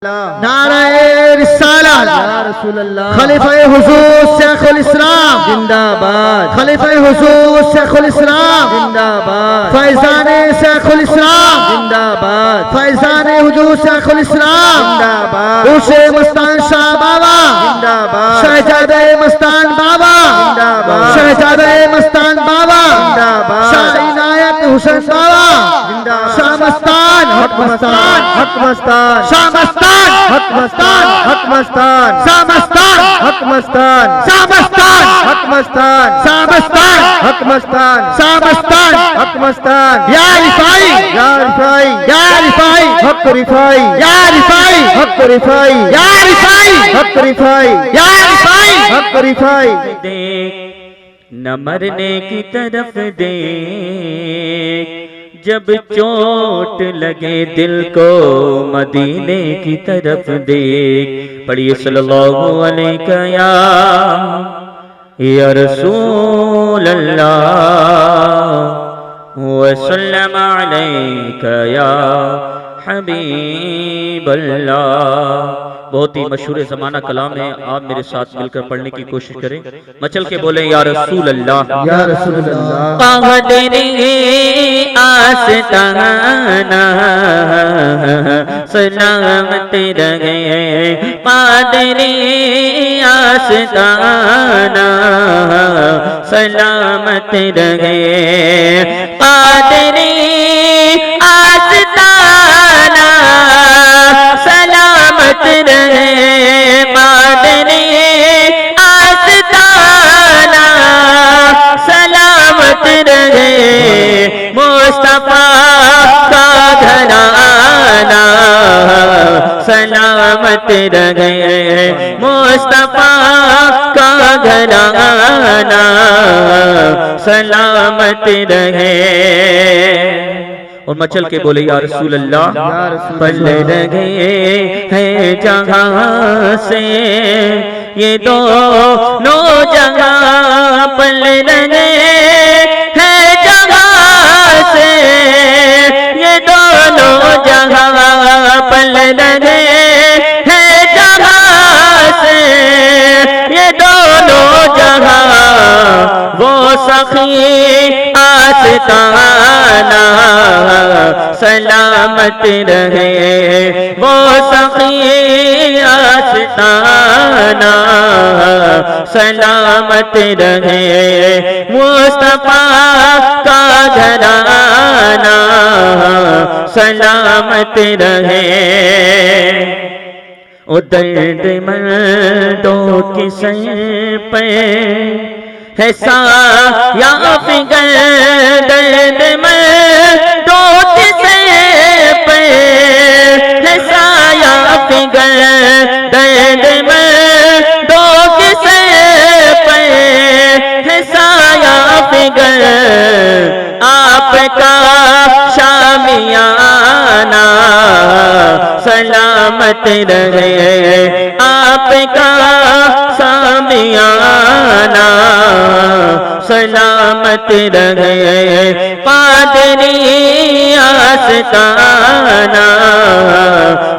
नाराए रिसालत या रसूल अल्लाह। खलीफा हुजूर शेखुल इस्लाम जिंदाबाद। खलीफा हुजूर शेखुल इस्लाम जिंदाबाद। फैजाने शेखुल इस्लाम जिंदाबाद। फैजाने हुजूर शेखुल इस्लाम जिंदाबाद। उसे मस्तान शाह बाबा जिंदाबाद। शहजादे मस्तान बाबा जिंदाबाद। शहजादे मस्तान बाबा जिंदाबाद। शाह इनायत हुसैन बाबा जिंदाबाद। शाह मस्तान हक मस्तान हक मस्तान। शाह मस्तान हक मस्तान हक मस्तान। शाह मस्तान हक मस्तान। शाह मस्तान हक मस्तान। शाह मस्तान हक मस्तान। शाह मस्तान हक मस्तान। या रिफाई या रिफाई या रिफाई हक रिफाई या रिफाई हक रिफाई या रिफाई हक रिफाई या रिफाई हक रिफाई। देख न मरने की तरफ देख, जब चोट लगे दिल को मदीने की तरफ देख। पढ़िए सल्लल्लाहु अलैहि या रसूल अल्लाह व सल्लम अलैका या हबीब अल्लाह। बहुत ही मशहूर ज़माना कलाम है, आप मेरे साथ मिलकर पढ़ने की कोशिश करें। मचल के बोले या रसूल अल्लाह या रसूल अल्लाह। पादरी आस्ताना सलामत रहे। पादरी आस्ताना सलामत रहे। पादरी आस्ताना सलामत रहे। पादरी आस्ताना सलामत रहे। मुस्तफा का घराना सलामत रहे। मुस्तफा का घराना सलामत रहे। और मचल के बोले या रसूल अल्लाह। पल रहे हैं जहां से ये दोनों जगह, पल रहे हैं जहां से ये दोनों जगह, पल रहे हैं जहां से ये दोनों जगह। वो सखी आस्ताना सलामत रहे। वो सखी आस्ताना सलामत रहे। मुस्तफा का घराना सलामत रहे। ओ दर्द मर्दों की सर पे है साया फिगर। दर्द मर्दों की सर पे है साया फिगर। दर्द मर्दों की सर पे है साया फिगर। आपका शामियाना सलामत रहे। आपका शामियाना सलामत रहे। पादरी आस्ताना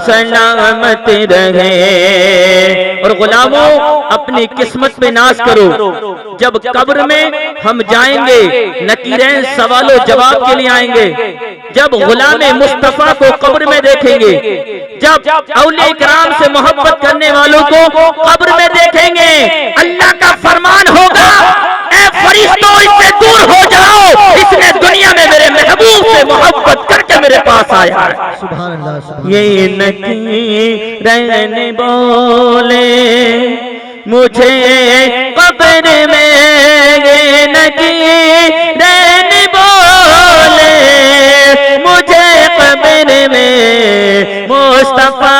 सलामत रहे। और गुलामों, अपनी किस्मत पे नाज करो। जब कब्र में हम जाएंगे, नकीरें सवालों जवाब के लिए आएंगे। जब गुलामे मुस्तफा को कब्र में देखेंगे, जब औलिया किराम से मोहब्बत करने वालों को कब्र में देखेंगे, अल्लाह का फरमान होगा, ऐ फरिश्तों इससे दूर हो जाओ, इसने दुनिया में मेरे महबूब से मोहब्बत करके मेरे पास आया है। सुभान अल्लाह सुभान। ये नकीरन बोले मुझे कब्र में, ये नकीरन बोले मुझे कब्र में। मुस्तफा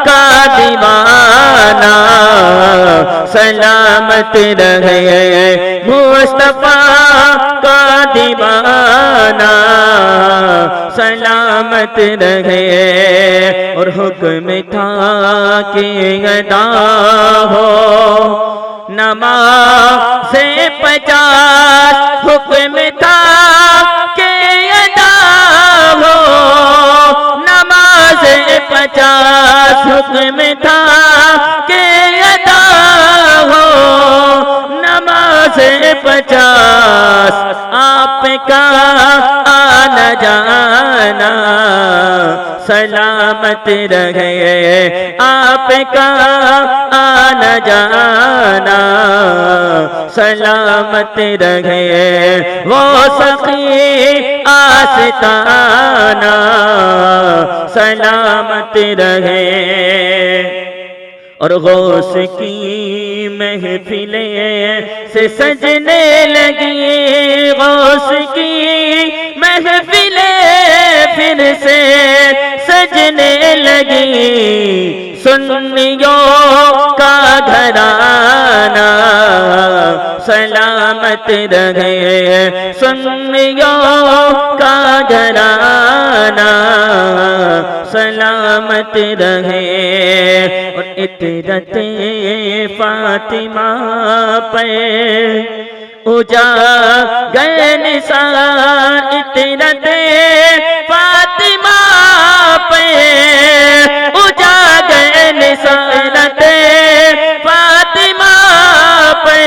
का दीवाना सलामत रहे। मुस्तफा का दीवाना सलामत रहे। और हुक्म था कि अदा हो नमाज़ 50। हुक्म था कि अदा हो 50 हुक्म था के अदा हो, नमाज 50 आपका आना जाना सलामत रहे, आपका आना जाना सलामत रहे। वो सखी आस्ताना सलामत रहे। और गौस की महफिलें से सजने लगी, गौस की महफिलें फिर से सजने लगी। सुन्नियों का घराना सलामत रहे, सुन्नियों का घराना सलामत रहे। और इतरते फातिमा पे उजागर निसार, इतरते फातिमा पे उजागर निसारते फातिमा पे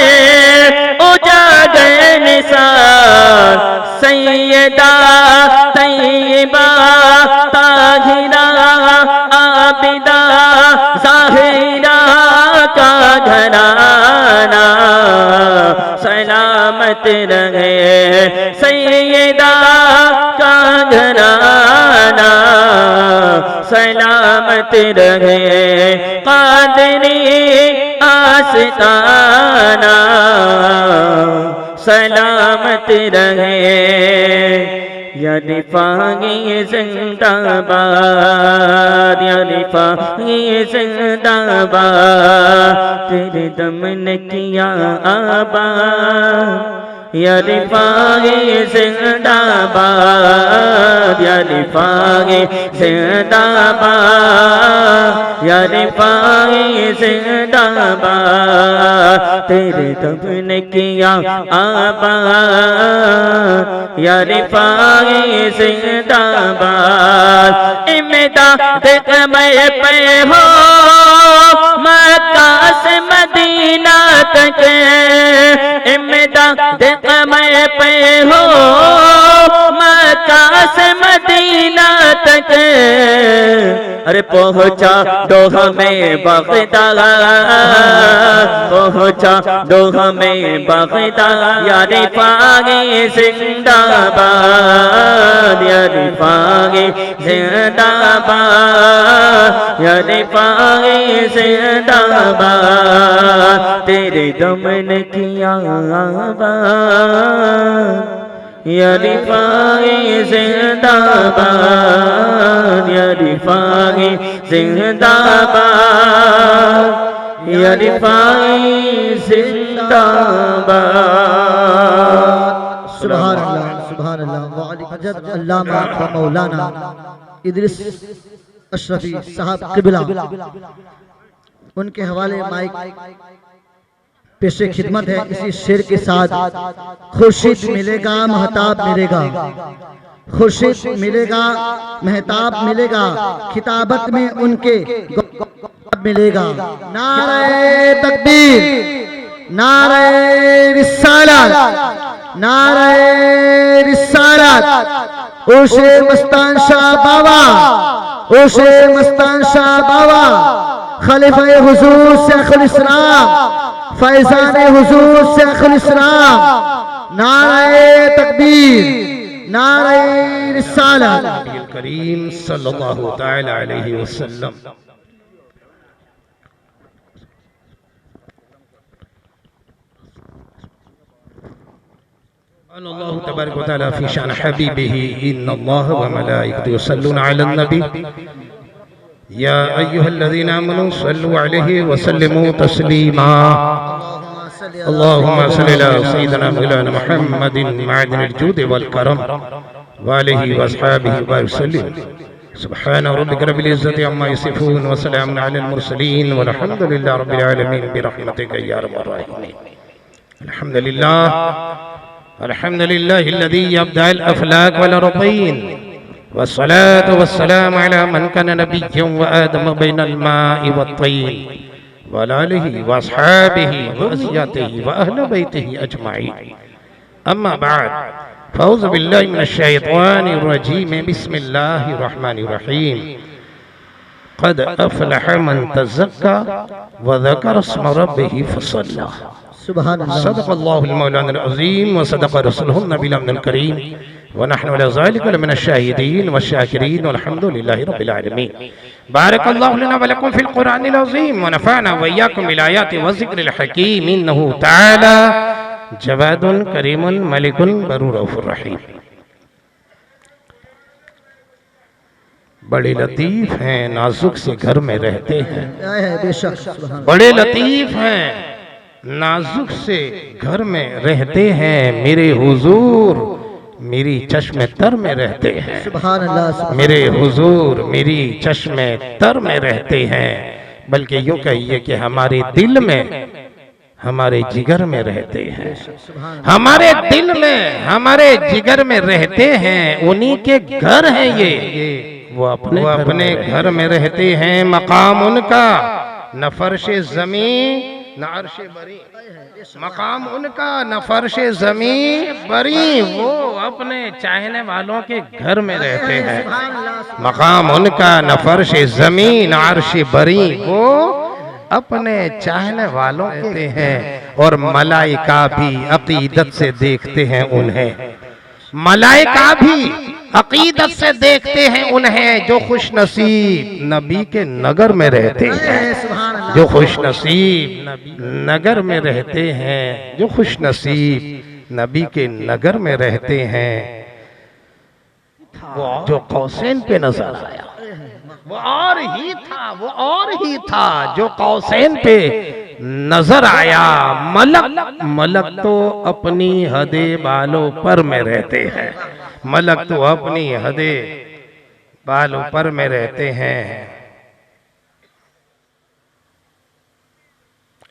उजागर निसार। सैयदा तैयबा ताहिरा आबिदा ज़ाहिरा का घराना सलामत रहे, सैयदा का घराना सलामत रहे। कादरी आस्ताना सलामत रहे। या रिफाई जिंदाबाद, या रिफाई जिंदाबाद, तेरे दम ने किया आबाद। या रिफाई जिंदाबाद, या रिफाई जिंदाबाद, या रिफाई जिंदाबाद, तेरे दम ने किया आबाद। या रिफाई जिंदाबाद। इमदाद कमर पे हो मक्का से मदीना तक, इमदाद कमर पे हो मक्का से मदीना तक। अरे पहुंचा दोहा में बगदाद, पहुंचा दोहा में बगदाद। या रिफाई जिंदाबाद, या रिफाई जिंदाबाद, या रिफाई जिंदाबाद, तेरे दम ने किया आबाद। या रिफाई जिंदाबाद, या रिफाई जिंदाबाद, या रिफाई जिंदाबाद। सुभान अल्लाह, सुभान अल्लाह। हज़रत अल्लामा व मौलाना इदरीस अशरफी साहब क़िबला, उनके हवाले माइक पेशे खिदमत है। इसी शेर के साथ खुर्शीद मिलेगा महताब मिलेगा, खुर्शीद मिलेगा महताब मिलेगा, खिताबत में उनके मिलेगा। नारे तकबीर, नारे रिसालत, नारे रिसालत। ओशे मस्तान शाह बाबा, ओशे मस्तान शाह बाबा, खलीफा हुजूर शेखुल इस्लाम, फैजान हुजूर शेखुल इस्लाम। नारे तकबीर, नारे रिसालत। करीम सल्लल्लाहु तआला अलैहि वसल्लम। अल्लाहु तबारक व तआला फी शान हबीबिही इन्नल्लाह व मलाइकतहु युसल्लूना अलन नबी या अय्युहल्लज़ीना आमनू सल्लु अलैहि व सल्लिमू तस्लीमा। अल्लाहुम्मा सल्लि अला सय्यिदिना मौलाना मुहम्मदिन मअदिनिल जूदि वल करम व आलिहि व अस्हाबिहि व सल्लिम। सुब्हान रब्बिका रब्बिल इज्जति अम्मा यसिफून व सलामुन अलल मुरसलीन वल्हम्दुलिल्लाहि रब्बिल आलमीन बिरहमतिका या अरहमर राहिमीन। अल्हम्दुलिल्लाह, अल्हम्दुलिल्लाहिल्लज़ी यब्दअल अफ़लाक वल अर्दीन वस्सलातु वस्सलामु अला मन काना नबिय्यन व आदम बैनल माइ वत्तीन व अला आलिहि व अस्हाबिहि व ज़ुर्रिय्यतिहि व अहले बैतिहि अजमाइन। अम्मा बाद, फ़ऊज़ु बिल्लाहि मिनश शैतानिर रजीम, बिस्मिल्लाहिर रहमानिर रहीम। क़द अफ़लह मन तज़क्का व ज़करा इस्म रब्बिहि फ़सल्ला। सुभान अल्लाह। सदक़ल्लाहुल मौलानाल अज़ीम व सदक़ रसूलुहुन नबिय्युल अमीनुल करीम व नहनु अला ज़ालिका लमिनश शाहिदीन व शाकिरीन वल्हम्दुलिल्लाहि रब्बिल आलमीन। बारकल्लाहु लना व लकुम फ़िल क़ुरआनिल अज़ीम व नफ़अना व इय्याकुम बिल आयाति व ज़िक्रिल हकीम। इन्नहु तआला जवादुन करीमुन मलिकुन बर्रुर रऊफ़ुर रहीम। बड़े लतीफ़ हैं, नाजुक से घर में रहते हैं। बेशक सुभान। बड़े लतीफ़ हैं, नाजुक से घर में रहते हैं। मेरे हुजूर मेरी चश्मे तर में रहते हैं। सुभान अल्लाह। मेरे हुजूर मेरी चश्मे तर में रहते हैं। बल्कि यूं कहिए कि हमारे दिल में, हमारे जिगर में रहते हैं। हमारे दिल में, हमारे जिगर में रहते हैं। उन्हीं के घर हैं ये। वो अपने घर में रहते हैं। मकाम उनका न फर्शे ज़मीं न अर्शे बरी। मकाम उनका न फर्शे ज़मीं बरी। वो अपने चाहने वालों के घर में रहते हैं। मकाम उनका न फर्शे ज़मीं न अर्शे बरी। वो अपने चाहने वालों के हैं। और मलाइका भी अकीदत से देखते हैं उन्हें। मलाइका भी अकीदत से देखते हैं उन्हें। जो खुश नसीब नबी के नगर में रहते हैं। जो खुश नसीब नगर में रहते हैं। जो खुश नसीब नबी के नगर में रहते हैं। वो जो कौसैन पे नजर आया वो और ही था, वो और ही था जो कौसैन पे नजर आया। मलक तो अपनी हदे बालों पर में रहते हैं। मलक तो अपनी हदे बालों पर में रहते हैं।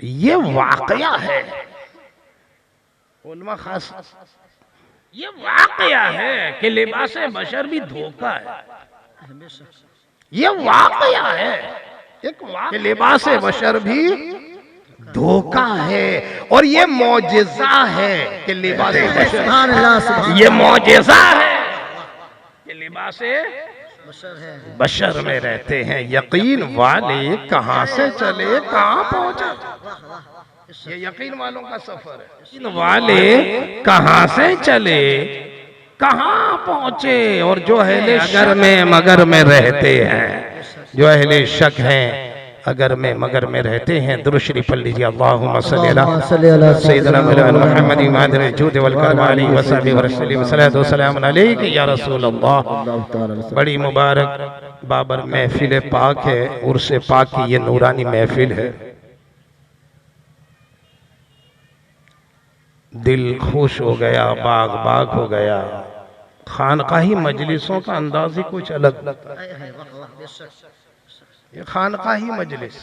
ये वाकया है उलमा खास, ये वाकया है कि लिबासे बशर भी धोखा है। ये वाकया है कि लिबासे बशर भी धोखा है। और ये मौजिज़ा है कि लिबासे बशर, ये मौजिज़ा है कि लिबासे बशर में रहते हैं। यकीन वाले कहाँ से चले कहाँ पहुंचे। ये यकीन वालों का सफर है। यकीन वाले कहाँ से चले कहाँ पहुंचे। और जो अहले अगर में मगर में रहते हैं, जो अहले शक हैं अगर में मगर में रहते हैं। दुरूद शरीफ पढ़ लीजिए। अल्लाहुम्मा सल्ली अला सय्यिदिना मुहम्मद मादिल जूद वल करम अलैहि वसल्लम वसल्लम सल्लल्लाहु अलैहि वसल्लम अलैहि या रसूल अल्लाह। बड़ी मुबारक बाबर महफिल पाक है। उर्स पाक की ये नूरानी महफिल है। दिल खुश हो गया, बाग बाग हो गया। खानकाही मजलिसों का अंदाज ही कुछ अलग लगता है। ये खानकाही मजलिस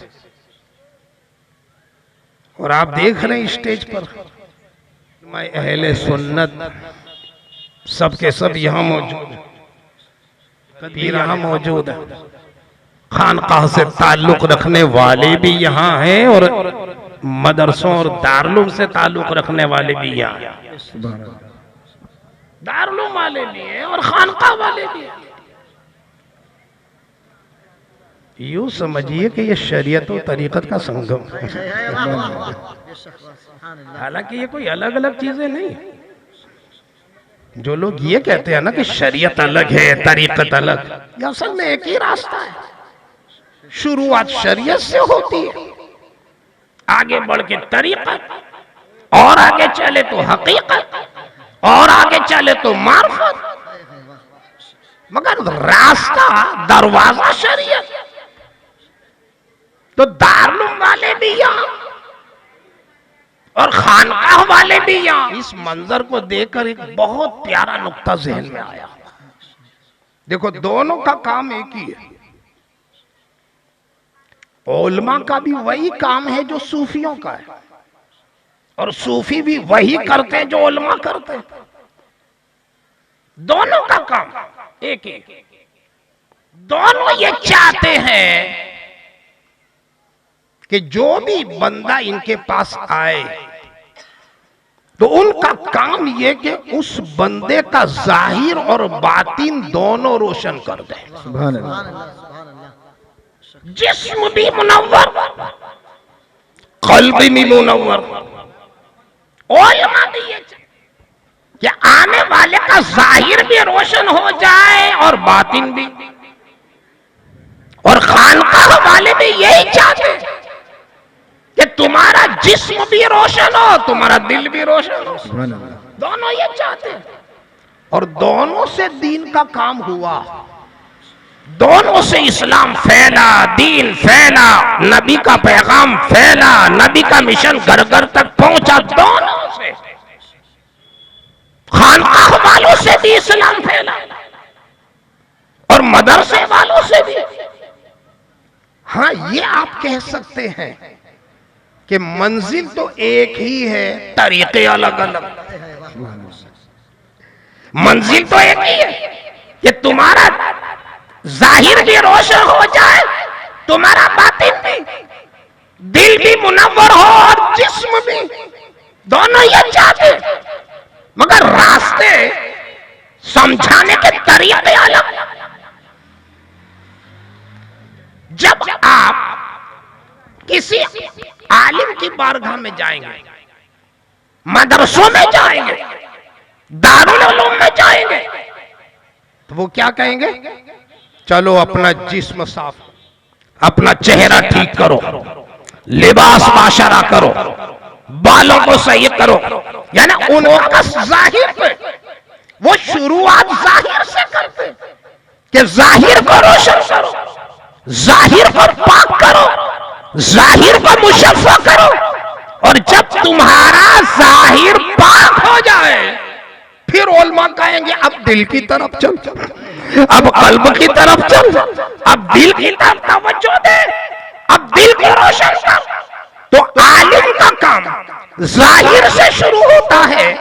और आप देख रहे हैं स्टेज पर मैं अहले सुन्नत सबके सब यहाँ मौजूद, यहाँ मौजूद है। खानकाह से ताल्लुक रखने वाले भी यहाँ हैं और मदरसों और दारुल से ताल्लुक रखने वाले भी यहाँ हैं। दारुल वाले भी हैं और खानकाह वाले भी हैं। यूं समझिए कि ये शरीयत और तरीकत का संगम है। हालांकि ये कोई अलग अलग चीजें नहीं। जो लोग ये कहते हैं ना कि शरीयत अलग है तरीकत अलग, ये असल में एक ही रास्ता है। शुरुआत शरीयत से होती है, आगे बढ़ के तरीकत, और आगे चले तो हकीकत, और आगे चले तो मार्फत, मगर रास्ता दरवाजा शरीयत। तो दारुल वाले भी यहाँ और खानकाह वाले भी यहाँ। इस मंजर को देखकर एक बहुत प्यारा नुक्ता ज़हन में आया। देखो दोनों का काम एक ही है। उलमा का भी वही काम है जो सूफियों का है, और सूफी भी वही करते हैं जो उलमा करते हैं। दोनों का काम एक ही। दोनों ये चाहते हैं कि जो भी बंदा इनके पास आए तो उनका काम ये कि उस बंदे का जाहिर और बातिन दोनों रोशन कर दे। सुभान अल्लाह। जिस्म भी मुनव्वर, कल्ब भी मुनव्वर। उलमा भी ये कि आने वाले का जाहिर भी रोशन हो जाए और बातिन भी, और खानकाह वाले भी यही चाहते कि तुम्हारा जिस्म भी रोशन हो, तुम्हारा दिल भी रोशन हो। सुभान अल्लाह। दोनों ये चाहते हैं और दोनों से दीन का काम हुआ, दोनों से इस्लाम फैला, दीन फैला, नबी का पैगाम फैला, नबी का मिशन घर घर तक पहुंचा। दोनों से, खानकाह वालों से भी इस्लाम फैला और मदरसे वालों से भी। हाँ, ये आप कह सकते हैं कि मंजिल तो एक ही है, तरीके अलग अलग। मंजिल तो एक ही है कि तुम्हारा जाहिर भी रोशन हो जाए, तुम्हारा बातिन भी, दिल भी मुनव्वर हो और जिस्म भी, दोनों ये चाहते, मगर रास्ते समझाने के तरीके अलग। जब आप किसी आलिम की बारगाह में जाएंगे, मदरसों में जाएंगे, दारुल उलूम में जाएंगे, तो वो क्या कहेंगे? चलो अपना जिस्म साफ, अपना चेहरा ठीक करो, लिबास माशरा करो, बालों को सही करो। यानी उनका जाहिर पे वो शुरुआत जाहिर से करते कि जाहिर को रोशन करो, जाहिर को पाक करो, जाहिर को मुशफ़्फ़ा करो। और जब तुम्हारा जाहिर पाक हो जाए, फिर उलमा कहेंगे अब दिल की तरफ चल, अब कल्ब की तरफ चल, अब दिल की तरफ तवज्जो दे, अब दिल को रोशन कर। तो आलिम का काम जाहिर से शुरू होता है,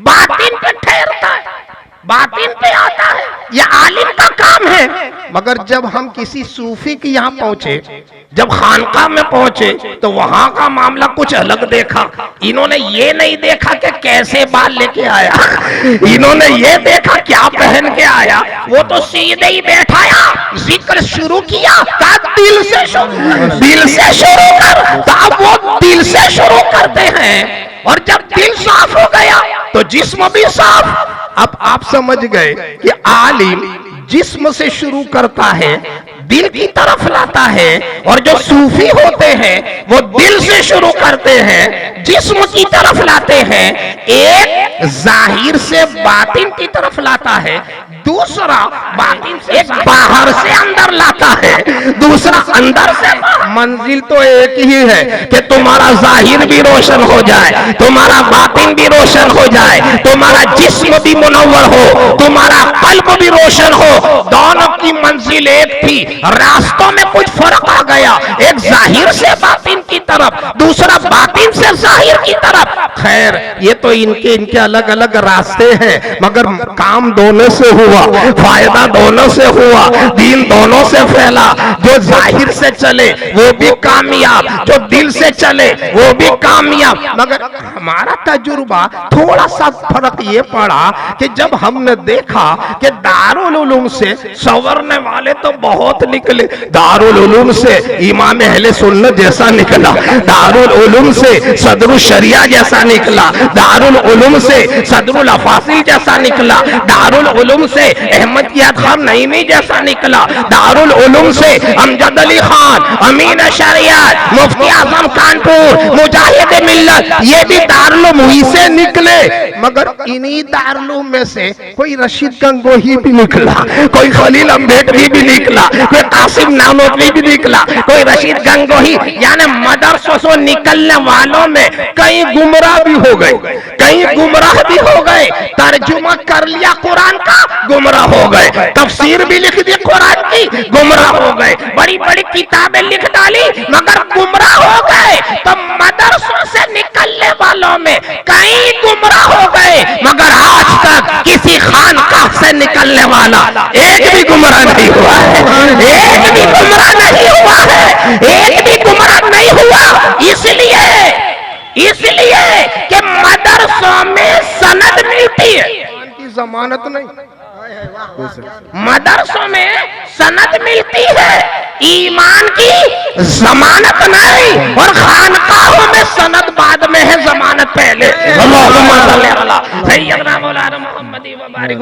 बातिन पे ठहरता है, बातिन पे आता है, यह आलिम का काम है। मगर जब हम किसी सूफी के यहाँ पहुंचे, जब खानका में पहुंचे, तो वहां का मामला कुछ अलग देखा। इन्होंने ये नहीं देखा कि कैसे बाल लेके आया, इन्होंने ये देखा क्या पहन के आया। वो तो सीधे ही बैठाया, जिक्र शुरू किया, कहा दिल से शुरू कर। तो अब वो दिल से शुरू करते हैं, और जब दिल साफ हो गया तो जिस्म भी साफ। अब आप समझ गए कि आलिम जिस्म से शुरू करता है, दिल की तरफ लाता है, और जो सूफी होते हैं वो दिल से शुरू करते हैं, जिस्म की तरफ लाते हैं। एक जाहिर से बातिन की तरफ लाता है, दूसरा बातिन से, एक बाहर से अंदर लाता है, दूसरा अंदर से। मंजिल तो एक ही है कि तुम्हारा जाहिर भी रोशन हो जाए, तुम्हारा बातिन भी रोशन हो जाए, तुम्हारा जिस्म भी मुनव्वर हो, तुम्हारा कल्ब भी रोशन हो। दोनों की मंजिल एक थी, रास्तों में कुछ फर्क आ गया, एक जाहिर से बातिन की तरफ, दूसरा बातिन से जाहिर की तरफ। खैर, ये तो इनके अलग अलग रास्ते हैं, मगर काम दोनों से हुआ, फायदा दोनों से हुआ, दीन दोनों से फैला। जो जाहिर से चले वो भी कामयाब, जो दिल से चले वो भी कामयाब। मगर हमारा तजुर्बा थोड़ा सा फर्क ये पड़ा कि जब हमने देखा कि दारुल उलूम से संवरने वाले तो बहुत निकले, दारुल उलूम से इमाम अहले सुन्नत जैसा निकला, दारुल उलूम से सदरुल शरिया जैसा निकला, दारुल उलूम से सदरुल अफासिल जैसा निकला, दारुल उलूम से अहमद याद खान नईमी जैसा निकला, दारुल उलूम से अमजद अली खान, अमीन शरियत, मुफ्ती आजम कानपुर, मुजाहिद मिल्लत, ये भी दारुल मुही से निकले। मगर इन्हीं दारुल में से कोई रशीद गंगोही भी निकला, कोई खलील अम्बेडकरी भी निकला, कोई कासिम नानोतवी भी निकला, कोई रशीद गंगोही। यानी मदरसों से निकलने वालों में कई गुमराह भी हो गए, कई गुमराह भी हो गए, तर्जुमा कर लिया कुरान का, गुमराह हो गए, तफसीर भी लिख दी कुरान की, गुमराह हो गए, बड़ी बड़ी किताबें लिख डाली, मगर गुमराह हो गए। तो मदरसों से निकलने वालों में कई गुमराह हो गए, मगर आज तक किसी खानकाह से से निकलने वाला एक भी गुमराह नहीं हुआ है, एक भी गुमराह नहीं हुआ है, एक भी गुमराह नहीं हुआ। इसलिए कि मदरसों में सनद मिलती है, की जमानत नहीं। मदरसों में सनद मिलती है, ईमान की जमानत नहीं। और खानकाहों में सनद बाद में है, जमानत पहले।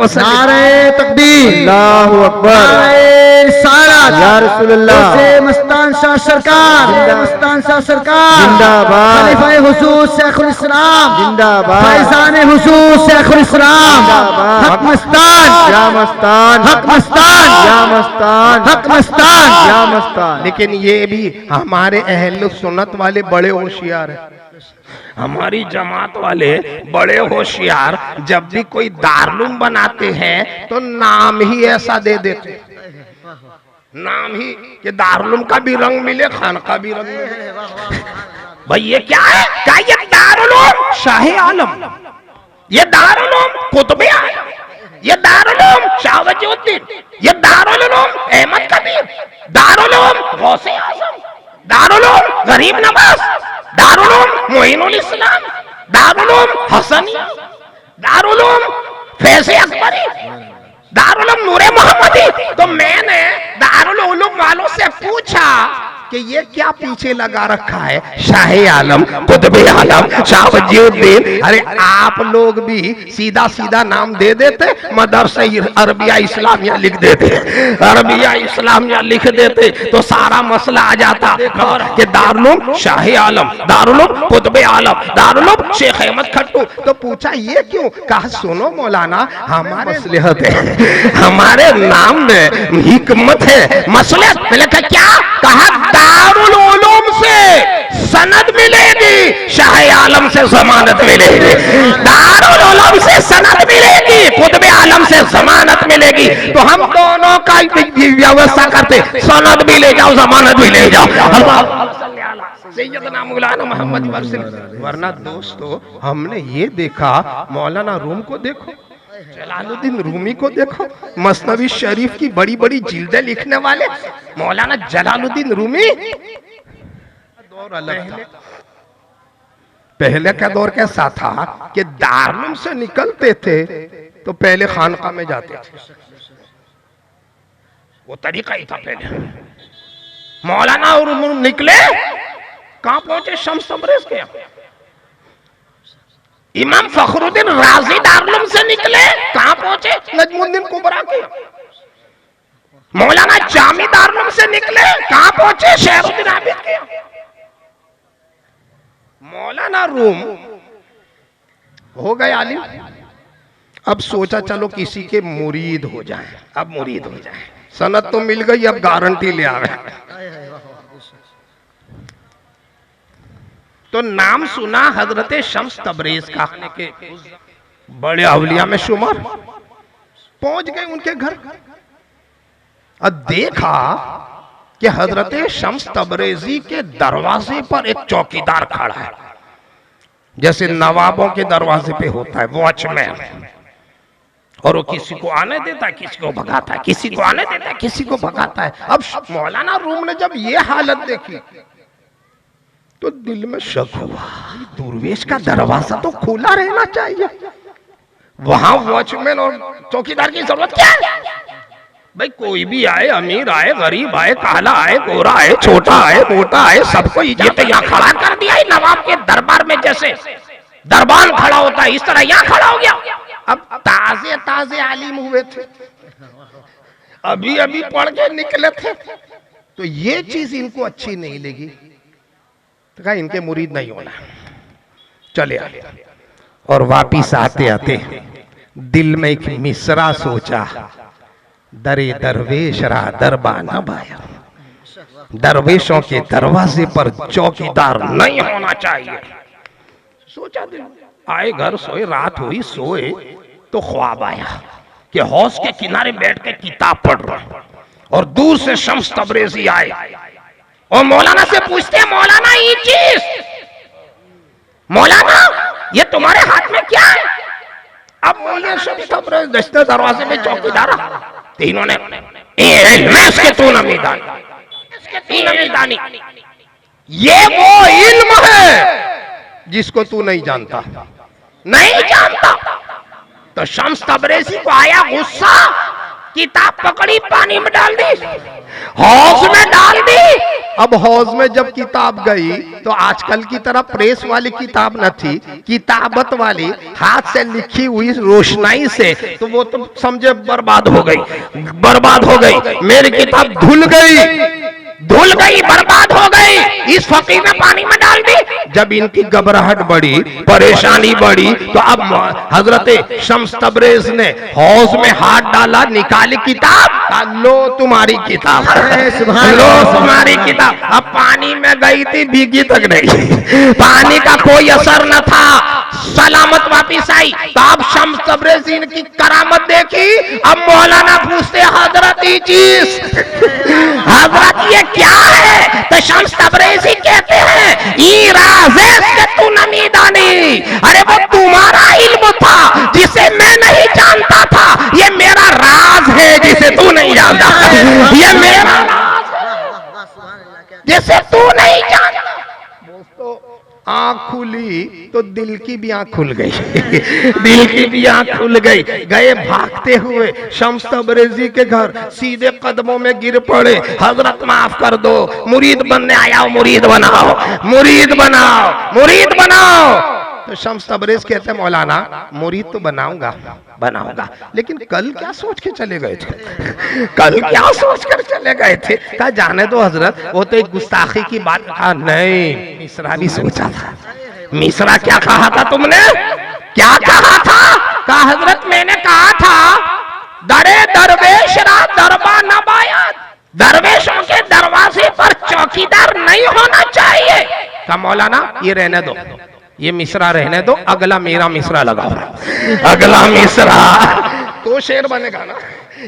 नारे तकबीर, अल्लाहु अकबर, नारे रिसालत, या रसूलुल्लाह, से मस्तान शाह सरकार, मस्तान शाह सरकार जिंदाबाद, खलीफा हुजूर शेखुल इस्लाम जिंदाबाद, फैजान हुजूर शेखुल इस्लाम जिंदाबाद, हक मस्तान या मस्तान, हक मस्तान या मस्तान, हक मस्तान या मस्तान। लेकिन ये भी हमारे अहल सुन्नत वाले बड़े होशियार हैं, हमारी जमात वाले बड़े होशियार। जब भी कोई दारुल बनाते हैं तो नाम ही ऐसा दे देते, नाम ही कि दारुल का भी रंग मिले, खान का भी रंग मिले। भाई ये क्या है? क्या ये दारुल शाह आलम, ये दारुल कुतुब आलम, ये दारुल शाह वजीउद्दीन, ये दारुल अहमद कबीर, दारुल गौसे आजम, दारुल गरीब नवाज, दारुल मोइनुल इस्लाम, दारुल हसनी, दारुल फैज़ अकबरी, दारुल नूरे मोहम्मदी। तो मैंने दारुल उलूम वालों से पूछा कि ये क्या पीछे लगा रखा है? शाह आलम, कुतुब आलम, शाह वजीउद्दीन। अरे आप लोग भी सीधा सीधा नाम दे देते, मदरसा अरबिया इस्लामिया लिख देते, अरबिया इस्लामिया लिख देते तो सारा मसला आ जाता। और कि दारुल शाह आलम, दारुल कुतुब आलम, दारुल शेख अहमद खट्टू। तो पूछा ये क्यों? कहा सुनो मौलाना, हमारे मसलहत है, हमारे नाम में हिकमत है, मसलहत। मैंने कहा क्या? कहा दारुल उलूम से सनद मिलेगी, शाह आलम से जमानत मिलेगी। दारुल उलूम से सनद मिलेगी, कुतुब आलम से जमानत मिलेगी। तो हम दोनों का व्यवस्था करते, सनद भी ले जाओ, जमानत भी ले जाओ। सैयदना मौलाना मोहम्मद वरसिल। वरना दोस्तों हमने ये देखा, मौलाना रूम को देखो, जलालुद्दीन रूमी को देखो, मसनवी शरीफ की बड़ी बड़ी जिल्दें लिखने वाले मौलाना जलालुद्दीन रूमी। दौर अलग था। पहले का दौर कैसा था कि दारुल से निकलते थे तो पहले खानका में जाते थे, वो तरीका ही था पहले। मौलाना और निकले कहां पहुंचे? शम्स तबरेज के। इमाम फखरुद्दीन राजी दारुल से निकले, कहां पहुंचे? नजमुद्दीन कुबरा के। मौलाना जामी दारुल से निकले, कहां पहुंचे? शहरुद्दीन आबिद के। मौलाना रूम हो गए आलिम, अब सोचा चलो किसी के मुरीद हो जाए, अब मुरीद हो जाए, सनद तो मिल गई, अब गारंटी ले आवे। तो नाम सुना हजरत शम्स तबरेज का, के बड़े अवलिया में शुमार, पहुंच गए उनके घर और देखा कि हजरत शम्स तबरेजी के दरवाजे पर एक चौकीदार खड़ा है, जैसे नवाबों के दरवाजे पे होता है वॉचमैन, और वो किसी को आने देता है, किसी को भगाता है, किसी को आने देता है, किसी को भगाता है। अब मौलाना रूम ने जब ये हालत देखी तो दिल में शक हुआ, दुर्वेश का दरवाजा तो खुला रहना चाहिए, वहां वॉचमैन और चौकीदार की जरूरत क्या है? भाई कोई भी आए, अमीर आए, गरीब आए, काला आए, गोरा आए, छोटा आए, मोटा आए, सबको ये तो यहाँ खड़ा कर दिया है नवाब के दरबार में, जैसे दरबार खड़ा होता है इस तरह यहाँ खड़ा हो गया। अब ताजे ताजे आलिम हुए थे, अभी अभी पढ़ के निकले थे, तो ये चीज इनको अच्छी नहीं लगी, तो कहा इनके मुरीद नहीं होना, चले आए। और वापिस आते आते दिल में एक मिसरा सोचा, दरे दरवेश रा दरबाना बाया, दरवेशों के दरवाजे पर चौकीदार नहीं होना चाहिए। सोचा दिल, आए घर सोए, रात हुई, सोए तो ख्वाब आया कि हौज के किनारे बैठ के किताब पढ़ रहा, और दूर से शम्स तबरेजी आए और मौलाना से पूछते हैं, मौलाना ये चीज, मौलाना ये तुम्हारे हाथ में क्या है? अब मुझे सब दस्ते दरवाजे में चौकीदार तीनों ने इसके तू नमीदानी, ये वो इल्म है जिसको तू नहीं जानता। तो शम्स तबरेज़ी को आया गुस्सा, किताब पकड़ी पानी में डाल दी, हौज में डाल दी। अब हौज में जब किताब गई तो आजकल की तरह प्रेस वाली किताब न थी, किताबत वाली हाथ से लिखी हुई रोशनाई से, तो वो तो समझे बर्बाद हो गई। मेरी किताब धुल गई, बर्बाद हो गई। इस फकीर ने पानी में डाल दी। जब इनकी घबराहट बढ़ी, परेशानी बढ़ी, तो अब हजरत शम्स तबरेज़ ने हौज में हाथ डाला, निकाली किताब, लो तुम्हारी किताब, लो तुम्हारी किताब। अब पानी में गई थी, भीगी तक नहीं, पानी का कोई असर न था, सलामत वापिस आई। तो अब शम्स तबरेज़ी की करामत देखी। अब मौलाना पूछते हजरत ये चीज, हजरत ये क्या है? तो शम्स तबरेज़ी कहते हैं अरे वो तुम्हारा इल्म था जिसे मैं नहीं जानता था, ये मेरा राज है जिसे तू नहीं जानता, ये मेरा राज है जिसे तू नहीं जानता। दोस्तों, आंख खुली तो दिल की भी आंख खुल गई, दिल की भी आंख खुल गई। गए भागते हुए शम्स तबरेज़ी के घर, सीधे कदमों में गिर पड़े, हजरत माफ कर दो, मुरीद बनने आया हूं, मुरीद बनाओ, मुरीद बनाओ, मुरीद बनाओ। तो शम्स तबरेज़ कहते हैं मौलाना मुरीद तो बनाऊंगा, लेकिन कल क्या सोच के चले गए थे? कल क्या सोच कर चले गए थे? कहा जाने दो हजरत, वो तो एक गुस्ताखी की बात। कहा नहीं, मिसरा भी सोचा था। मिसरा क्या कहा था तुमने? क्या कहा था? कहा हजरत मैंने कहा था दरे दरवेश रा दरबा नबायत, दरवेशों के दरवाजे पर चौकीदार नहीं होना चाहिए। कहा मौलाना ये रहने दो, ये मिसरा रहने दो, अगला मेरा मिसरा लगाओ, अगला मिसरा तो शेर बनेगा ना।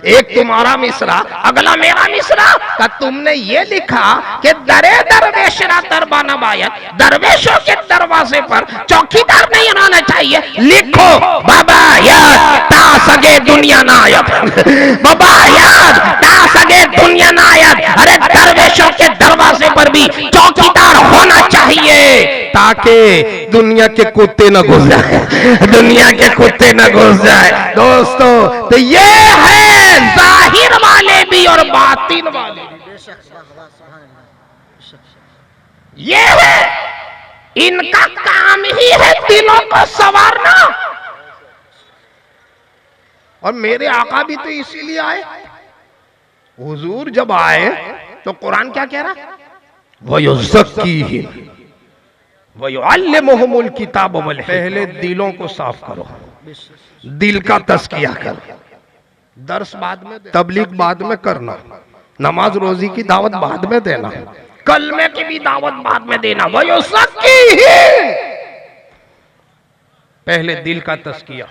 एक तुम्हारा मिसरा, अगला मेरा मिसरा। का तुमने ये लिखा कि दरे दरवेशरा दरबा नबायत, दरवेशों के दरवाजे पर चौकीदार नहीं होना चाहिए। लिखो बाबा याद ता सगे दुनिया नायब, बाबा याद ता सगे दुनिया नायब। अरे दरवेशों के दरवाजे पर भी चौकीदार होना चाहिए ताकि दुनिया के कुत्ते न घुस जाए, दुनिया के कुत्ते न घुस जाए। दोस्तों, तो ये है जाहिर वाले भी और बातिन वाले भी, ये है इनका काम ही है दिलों को संवारना। और मेरे आका भी तो इसीलिए आए। हुजूर जब आए तो कुरान क्या कह रहा? वयुज़क्कीहिम वयुअल्लिमुहुमुल किताब वल हिकमा। पहले दिलों को साफ करो, दिल का तज़किया करो। दर्स बाद में, तबलीग बाद में करना, नमाज रोजी की दावत बाद में देना, कलमे की भी दावत बाद में देना। वयुज़क्कीहिम, पहले दिल का तज़किया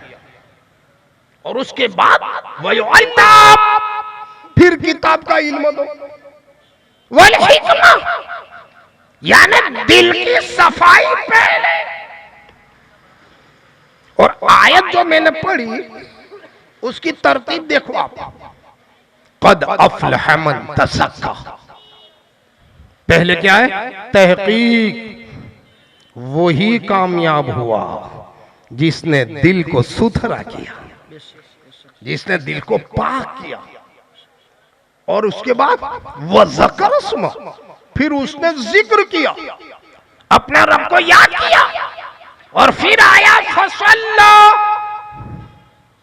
और उसके बाद वयुअल्लिम, फिर किताब का इल्म दो, वल हिकमा, यानी दिल की सफाई पहले। और आयत जो मैंने पढ़ी उसकी तरतीब देखो आप। कद अफ़लह मन तज़क्का, पहले क्या है? तहकीक, वही कामयाब हुआ जिसने दिल को सुथरा किया, जिसने दिल को पाक किया। और उसके बाद वज़कर अस्मा, फिर उसने जिक्र किया, अपने रब को याद किया। और फिर आया फसल्ला,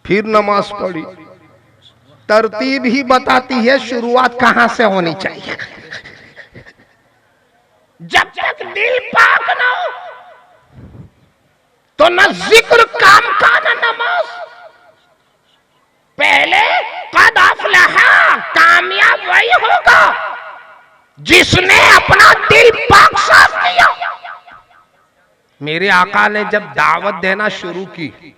फिर नमाज पढ़ी। तरतीब ही बताती है शुरुआत कहां से होनी चाहिए। जब तक दिल पाक ना हो तो न जिक्र काम का न नमाज। पहले कद अफ़लह, कामयाब वही होगा जिसने अपना दिल पाक साफ किया। मेरे आका ने जब दावत देना शुरू की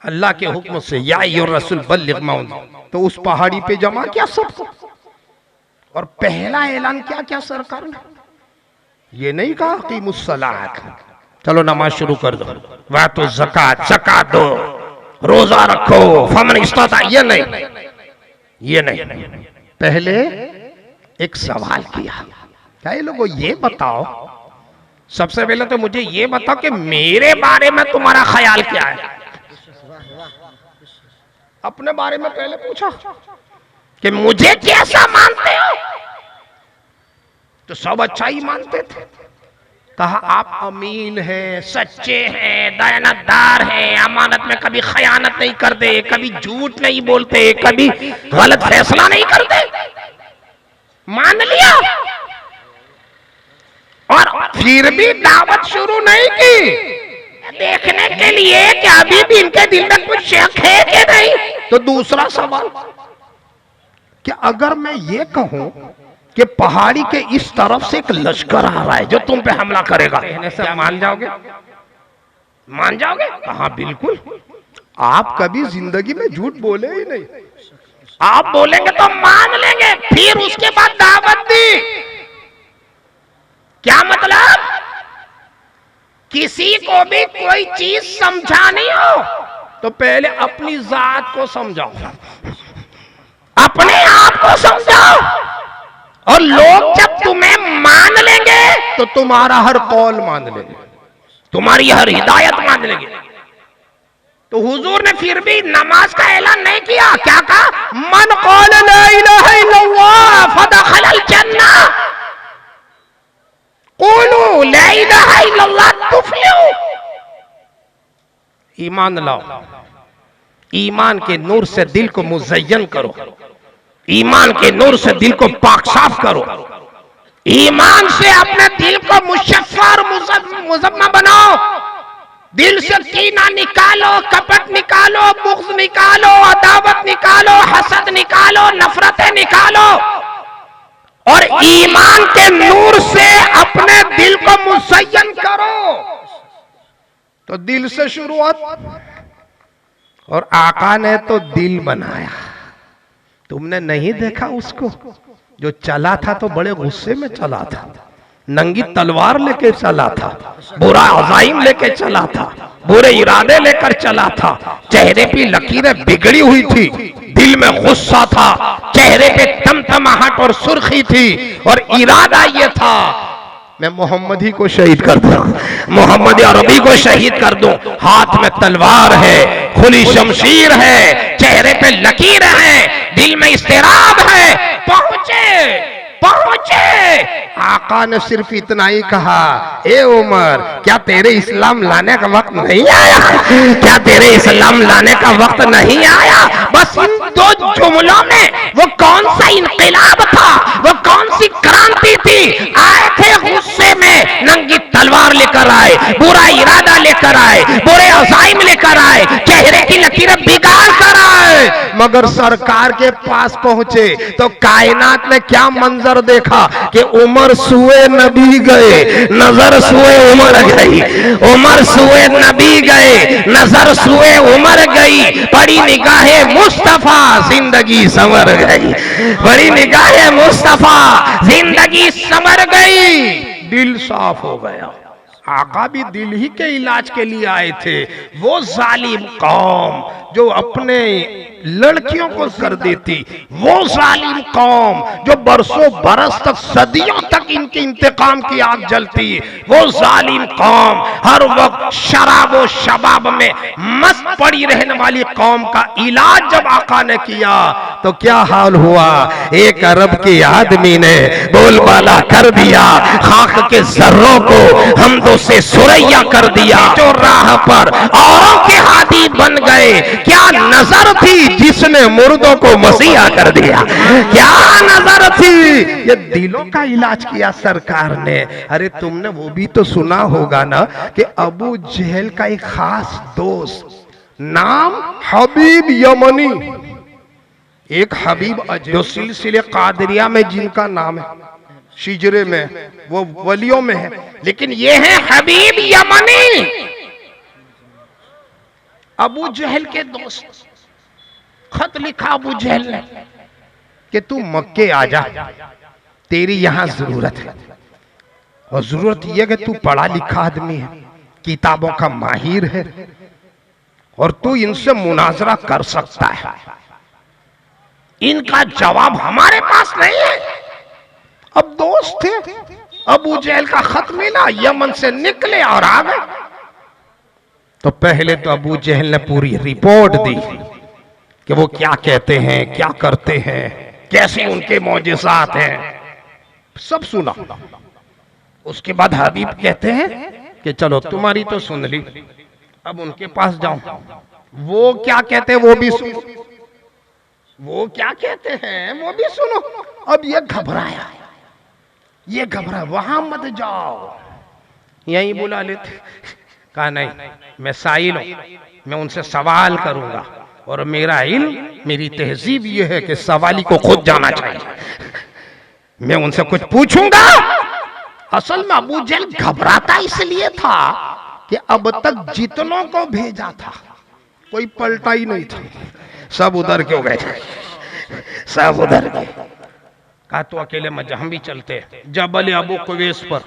अल्लाह के हुक्म से, या अय्युहर रसूल बल्लिग मा उन्ज़िल, तो उस पहाड़ी पे जमा किया सबको। और पहला ऐलान क्या किया सरकार ने? ये नहीं कहा क़ीमुस सलात, चलो नमाज शुरू कर दो, वा तो ज़कात, ज़कात दो, रोजा रखो, फमन इस्ताता, ये नहीं, ये नहीं। पहले एक सवाल किया, क्या ये लोगों ये बताओ, सबसे पहले तो मुझे ये बताओ कि मेरे बारे में तुम्हारा ख्याल क्या है। अपने बारे में पहले पूछा कि मुझे कैसा मानते हो, तो सब अच्छा ही मानते थे। कहा आप अमीन हैं, सच्चे हैं, दयानतदार हैं, अमानत में कभी खयानत नहीं करते, कभी झूठ नहीं बोलते, कभी गलत फैसला नहीं करते। मान लिया, और फिर भी दावत शुरू नहीं की, देखने के लिए कि अभी भी इनके दिल में कुछ शक है कि नहीं। तो दूसरा सवाल कि अगर मैं ये कहूं कि पहाड़ी के इस तरफ से एक लश्कर आ रहा है जो तुम पे हमला करेगा, कहने से मान जाओगे? मान जाओगे? हाँ बिल्कुल। आप कभी जिंदगी में झूठ बोले ही नहीं, आप बोलेंगे तो मान लेंगे। फिर उसके बाद दावत दी, क्या मतलब? किसी को भी कोई चीज समझानी हो तो पहले अपनी जात को समझाओ, अपने आप को समझाओ, और लोग जब तुम्हें मान लेंगे तो तुम्हारा हर कौल मान लेंगे, तुम्हारी हर हिदायत मान लेंगे। तो हुजूर ने फिर भी नमाज का ऐलान नहीं किया, क्या कहा? मन क़ाल ला इलाहा इल्लल्लाह फदखलल जन्नह, क़ूलू ला इलाहा इल्लल्लाह तुफ्लिहू। ईमान लाओ, ईमान के नूर से दिल को मुज़य्यन करो, ईमान के नूर से दिल को पाक साफ करो, ईमान से अपने दिल को मुशफ़्फ़ा और मुज़म्मा बनाओ। दिल से कीना निकालो, कपट निकालो, बुग़्ज़ निकालो, अदावत निकालो, हसद निकालो, नफरतें निकालो, और ईमान के नूर से अपने दिल को मुज़य्यन करो। तो दिल से शुरुआत, और आका ने तो दिल बनाया। तुमने नहीं देखा उसको? जो चला था तो बड़े गुस्से में चला था, नंगी तलवार लेके चला था, बुरा अज़ाइम लेके चला था, बुरे इरादे लेकर चला था, चेहरे पे लकीरें बिगड़ी हुई थी, दिल में गुस्सा था, चेहरे पे तमतमाहट और सुर्खी थी, और इरादा ये था मैं मोहम्मदी को शहीद कर दूं, मोहम्मद अरबी को शहीद कर दूं। हाथ में तलवार है, खुली शमशीर है, चेहरे पे लकीर है, दिल में इस्तिराब है। पहुंचे आका ने सिर्फ इतना ही कहा, ए उमर, क्या तेरे इस्लाम लाने का वक्त नहीं आया? क्या तेरे इस्लाम लाने का वक्त नहीं आया? बस इन दो जुमलों में वो कौन सा इनकलाब था, वो कौन सी क्रांति थी। आए थे गुस्से में, नंगी तलवार लेकर आए, बुरा इरादा लेकर आए, बुरे अज़ाइम लेकर आए, चेहरे की लकीरें बिगाड़ कर आए, मगर सरकार के पास पहुंचे तो कायनात ने क्या मंजर देखा कि उमर सुए नबी गए, नजर सुए उमर गई, उमर सुए नबी गए, नजर सुए उमर गई, बड़ी निगाहे मुस्तफा जिंदगी संवर गई, बड़ी निगाहे मुस्तफा जिंदगी संवर गई। दिल साफ हो गया। आका भी दिल ही के इलाज के लिए आए थे। वो जालिम कौम जो अपने लड़कियों को कर देती, वो जालिम कौम जो बरसों बरस तक, सदियों तक इनके इंतकाम की आग जलती, वो जालिम कौम हर वक्त शराब व शबाब में मस्त पड़ी रहने वाली कौम का इलाज जब आका ने किया तो क्या हाल हुआ। एक अरब के आदमी ने बोलबाला कर दिया, खाक के जर्रों को हमदों से सुरैया कर दिया, जो राह पर औरों के हादी बन गए। क्या नजर थी जिसने मुर्दों को मसीहा कर दिया, क्या नजर थी। ये दिलों का इलाज किया सरकार ने। अरे तुमने वो भी तो सुना होगा ना कि अबू जहल का एक खास दोस्त नाम हबीब यमनी, एक हबीब जो सिलसिले कादरिया में जिनका नाम है, शिजरे में, वो वलियों में है, लेकिन ये है हबीब यमनी, अबू जहल के दोस्त। खत लिखा अबू जहल ने कि तू मक्के आ जा, तेरी यहां जरूरत है, और जरूरत यह कि तू पढ़ा लिखा आदमी है, किताबों का माहिर है, और तू इनसे मुनाजरा कर सकता है। इनका जवाब हमारे पास नहीं है। अब दोस्त थे, अबू जहल का खत मिला, यमन से निकले और आ गए। तो पहले तो अबू जहल ने पूरी रिपोर्ट दी कि वो क्या कहते हैं, क्या करते हैं, कैसे उनके मौजिज़ात हैं, सब सुना। उसके बाद हबीब कहते हैं कि चलो तुम्हारी तो सुन ली, अब उनके पास जाओ, वो क्या कहते हैं वो भी सुनो, वो क्या कहते हैं वो भी सुनो। अब ये घबराया, ये घबरा, वहां मत जाओ, यहीं बुला लेते। कहा नहीं, मैं साइल हूं, मैं उनसे सवाल करूंगा, और मेरा इल्म, मेरी तहजीब ये है कि सवाली को खुद जाना चाहिए। मैं उनसे कुछ पूछूंगा। असल में अबू जहल घबराता इसलिए था कि अब तक जितनों को भेजा था कोई पलटा ही नहीं था, सब उधर क्यों गए, सब उधर गए। कहा तो अकेले मत जा, हम भी चलते। जबल अबू कुवैस पर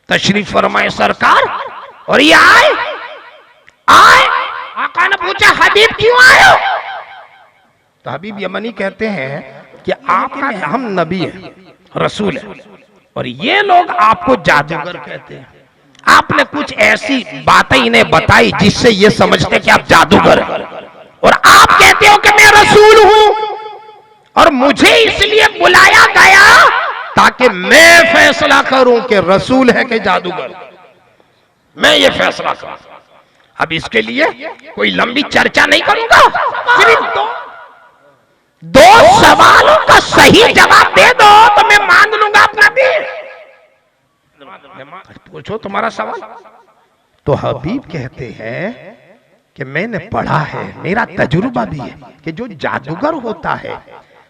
तशरीफ फरमाए सरकार, और ये आए। आका ने पूछा हबीब क्यों आए हो? तो हबीब यमनी कहते हैं कि आपका हम नबी हैं, रसूल हैं, और ये लोग आपको जादूगर कहते हैं। आपने कुछ ऐसी बातें इन्हें बताई जिससे ये समझते कि आप जादूगर हैं, और आप कहते हो कि मैं रसूल हूं, और मुझे इसलिए बुलाया गया ताकि मैं फैसला करूं कि रसूल है कि जादूगर। मैं ये फैसला करूं। अब इसके लिए कोई लंबी चर्चा नहीं करूंगा, सिर्फ दो सवालों का सही जवाब दे दो तो मैं मान लूंगा अपना भी। पूछो तुम्हारा सवाल। तो हबीब कहते हैं कि मैंने पढ़ा है, मेरा तजुर्बा भी है कि जो जादूगर होता है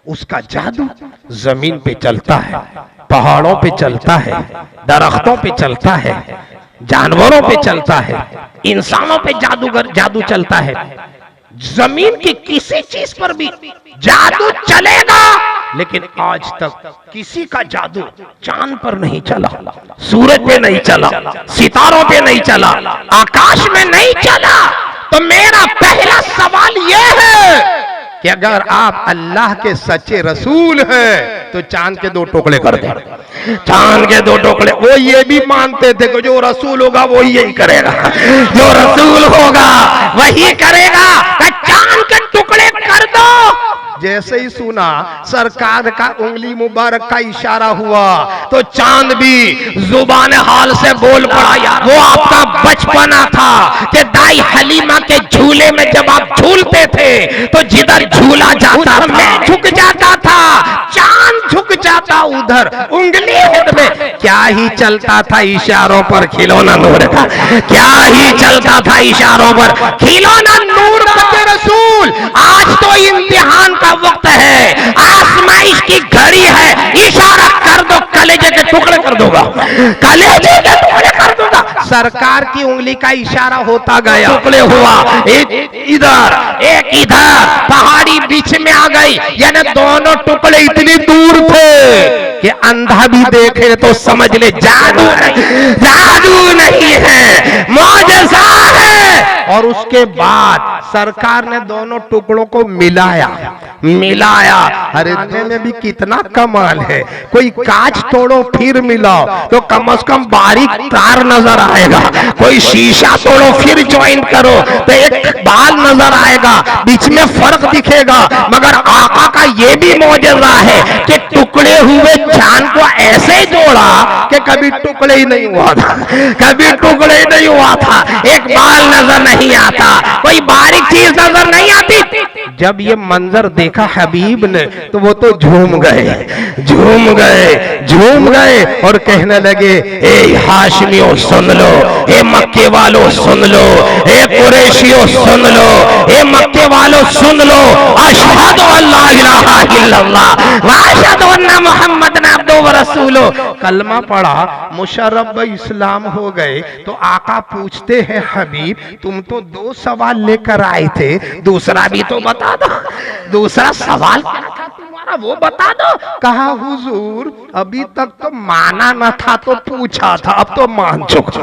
उसका जादू जमीन पे चलता है, पहाड़ों पे चलता है, दरख्तों पे चलता है, जानवरों पे चलता है, इंसानों पे जादू चलता है। जमीन की किसी चीज पर भी जादू चलेगा, लेकिन आज तक किसी का जादू चांद पर नहीं चला, सूरज पे नहीं चला, सितारों पे नहीं चला, आकाश में नहीं चला। तो मेरा पहला सवाल यह है कि अगर आप अल्लाह के सच्चे रसूल हैं तो चांद के 2 टुकड़े कर दें। चांद के 2 टुकड़े, वो ये भी मानते थे कि जो रसूल होगा वो यही करेगा, जो रसूल होगा वही करेगा। चांद के टुकड़े कर दो। जैसे ही सुना सरकार का उंगली मुबारक का इशारा हुआ तो चांद भी जुबान हाल से बोल पड़ा। यार वो आपका बचपना था कि दाई हलीमा के झूले में जब आप झूलते थे तो जिधर झूला जाता मैं झुक जाता था, चांद झुक जाता उधर, उंगली हित में क्या ही चलता था इशारों पर खिलौना नूर का, क्या ही चलता था इशारों पर खिलौना नूर का। रसूल आज तो इम्तिहान का वक्त है, आजमाइश की घड़ी है, इशारा कर दो कलेजे के टुकड़े कर दूंगा, कलेजे के टुकड़े कर दूंगा। सरकार की उंगली का इशारा होता गया, टुकड़े हुआ, एक इधर एक इधर, पहाड़ी बीच में आ गई, यानी दोनों टुकड़े इतनी दूर थे कि अंधा भी देखे तो समझ ले जादू नहीं है, मौजज़ा है। और उसके बाद सरकार ने दोनों टुकड़ों को मिलाया। अरे इतने में भी कितना कमाल है, कोई कांच तोड़ो फिर मिलाओ तो कम से कम बारीक तार नजर आएगा, कोई शीशा तोड़ो फिर ज्वाइन करो तो एक बाल नजर आएगा, बीच में फर्क दिखेगा। मगर आका का ये भी मौजज़ा है कि टुकड़े हुए चांद को ऐसे जोड़ा कि कभी टुकड़े ही नहीं हुआ था, कभी टुकड़े ही नहीं हुआ था, एक बाल नजर नहीं आता, कोई बारीक चीज नजर नहीं आती। जब ये मंजर देखा हबीब ने तो वो तो झूम गए और कहने लगे, ए हाशमियों सुन लो, ए मक्के वालों सुन लो, ए कुरैशियों सुन लो, ए मक्के वालों सुन लो, अशहदु अल्ला इलाहा इल्लल्लाह व अशहदु अन्ना मुहम्मदन अब्दुहु व रसूलुहु। कलमा पढ़ा, मुशर्रफ इस्लाम हो गए। तो आका पूछते हैं, हबीब तुम तो 2 सवाल लेकर आए थे, दूसरा भी तो बता दो, दूसरा सवाल क्या था तुम्हारा? जरा वो बता दो। कहा हुजूर अभी तक तो माना न था तो पूछा था, अब तो मान चुका,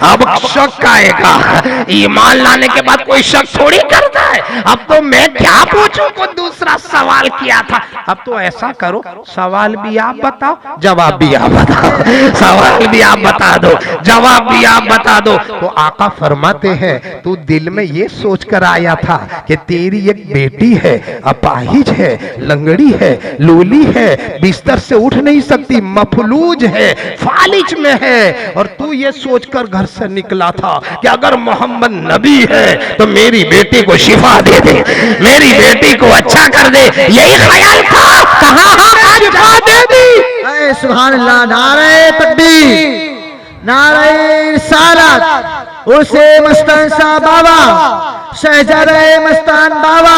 अब शक आएगा। ईमान लाने के बाद कोई शक थोड़ी करता है। अब तो मैं क्या पूछूं, को दूसरा सवाल किया था। अब तो ऐसा करो, सवाल भी आप बताओ, जवाब भी आप बताओ, सवाल भी आप बता दो, जवाब भी आप बता दो। तो आका फरमाते हैं तू दिल में ये सोच कर आया था कि तेरी एक बेटी है, अपाहिज है, लंगड़ी है, लूली है, बिस्तर से उठ नहीं सकती, मफलूज है, फालिज में है, और तू ये सोचकर घर से निकला था कि अगर मोहम्मद नबी है तो मेरी बेटी को शिफा दे दे, मेरी बेटी को अच्छा कर दे, यही ख्याल था। कहां शिफा दे दी। सुभान अल्लाह, नारे तकबीर, नारे रिसालत, उसे मस्तान सा बाबा, शहजादा मस्तान बाबा,